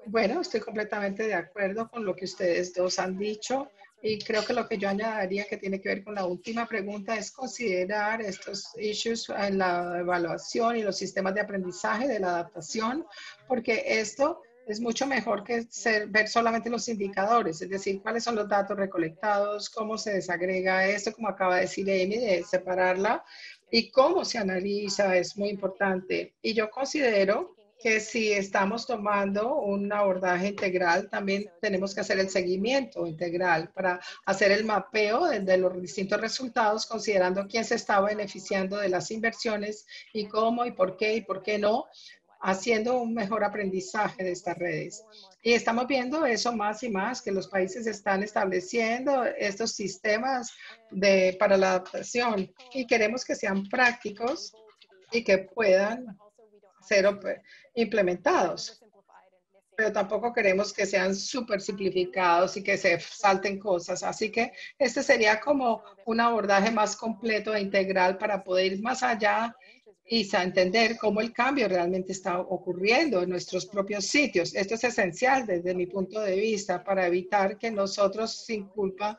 Bueno, estoy completamente de acuerdo con lo que ustedes dos han dicho y creo que lo que yo añadiría que tiene que ver con la última pregunta es considerar estos issues en la evaluación y los sistemas de aprendizaje de la adaptación, porque esto es mucho mejor que ver solamente los indicadores, es decir, cuáles son los datos recolectados, cómo se desagrega esto, como acaba de decir Amy, de separarla y cómo se analiza es muy importante. Y yo considero que si estamos tomando un abordaje integral, también tenemos que hacer el seguimiento integral para hacer el mapeo de los distintos resultados, considerando quién se está beneficiando de las inversiones y cómo y por qué no, haciendo un mejor aprendizaje de estas redes. Y estamos viendo eso más y más, que los países están estableciendo estos sistemas para la adaptación y queremos que sean prácticos y que puedan ser implementados. Pero tampoco queremos que sean súper simplificados y que se salten cosas. Así que este sería como un abordaje más completo e integral para poder ir más allá y entender cómo el cambio realmente está ocurriendo en nuestros propios sitios. Esto es esencial desde mi punto de vista para evitar que nosotros sin culpa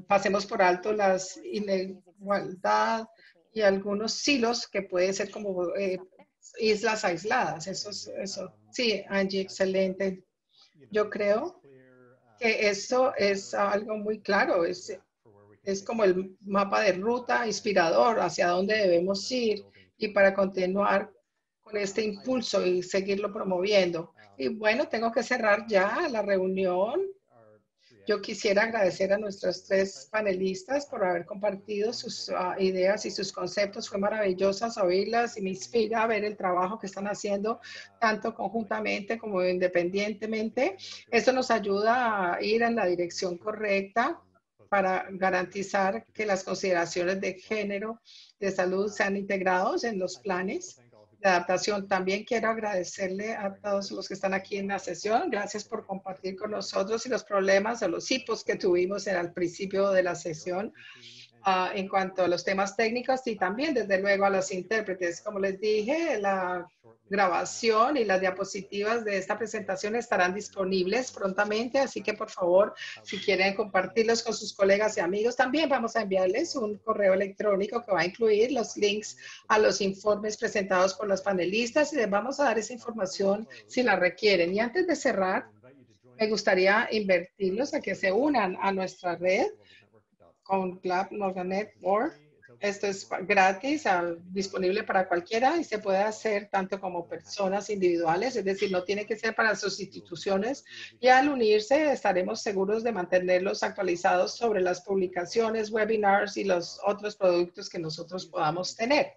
pasemos por alto las inigualdad y algunos silos que pueden ser como islas aisladas. Eso. Sí, Angie, excelente. Yo creo que eso es algo muy claro. Es como el mapa de ruta inspirador hacia dónde debemos ir y para continuar con este impulso y seguirlo promoviendo. Y bueno, tengo que cerrar ya la reunión. Yo quisiera agradecer a nuestros tres panelistas por haber compartido sus ideas y sus conceptos. Fue maravilloso oírlas y me inspira a ver el trabajo que están haciendo tanto conjuntamente como independientemente. Esto nos ayuda a ir en la dirección correcta para garantizar que las consideraciones de género, de salud sean integrados en los planes de adaptación. También quiero agradecerle a todos los que están aquí en la sesión. Gracias por compartir con nosotros y los problemas o los hipos que tuvimos al principio de la sesión en cuanto a los temas técnicos y también, desde luego, a los intérpretes. Como les dije, la grabación y las diapositivas de esta presentación estarán disponibles prontamente, así que por favor, si quieren compartirlos con sus colegas y amigos, también vamos a enviarles un correo electrónico que va a incluir los links a los informes presentados por los panelistas y les vamos a dar esa información si la requieren. Y antes de cerrar, me gustaría invertirlos a que se unan a nuestra red con Club Morgan Network. Esto es gratis, disponible para cualquiera y se puede hacer tanto como personas individuales, es decir, no tiene que ser para sus instituciones. Y al unirse estaremos seguros de mantenerlos actualizados sobre las publicaciones, webinars y los otros productos que nosotros podamos tener.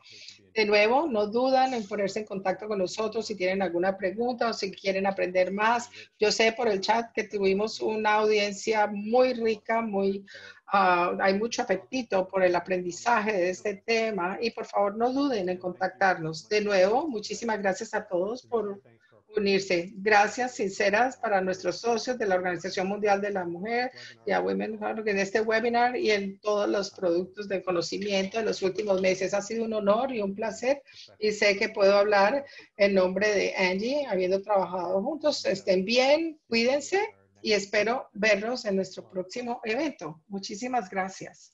De nuevo, no dudan en ponerse en contacto con nosotros si tienen alguna pregunta o si quieren aprender más. Yo sé por el chat que tuvimos una audiencia muy rica, hay mucho apetito por el aprendizaje de este tema y por favor no duden en contactarnos. De nuevo, muchísimas gracias a todos por unirse. Gracias sinceras para nuestros socios de la Organización Mundial de la Mujer y a Women en este webinar y en todos los productos de conocimiento de los últimos meses. Ha sido un honor y un placer y sé que puedo hablar en nombre de Angie, habiendo trabajado juntos. Estén bien, cuídense y espero verlos en nuestro próximo evento. Muchísimas gracias.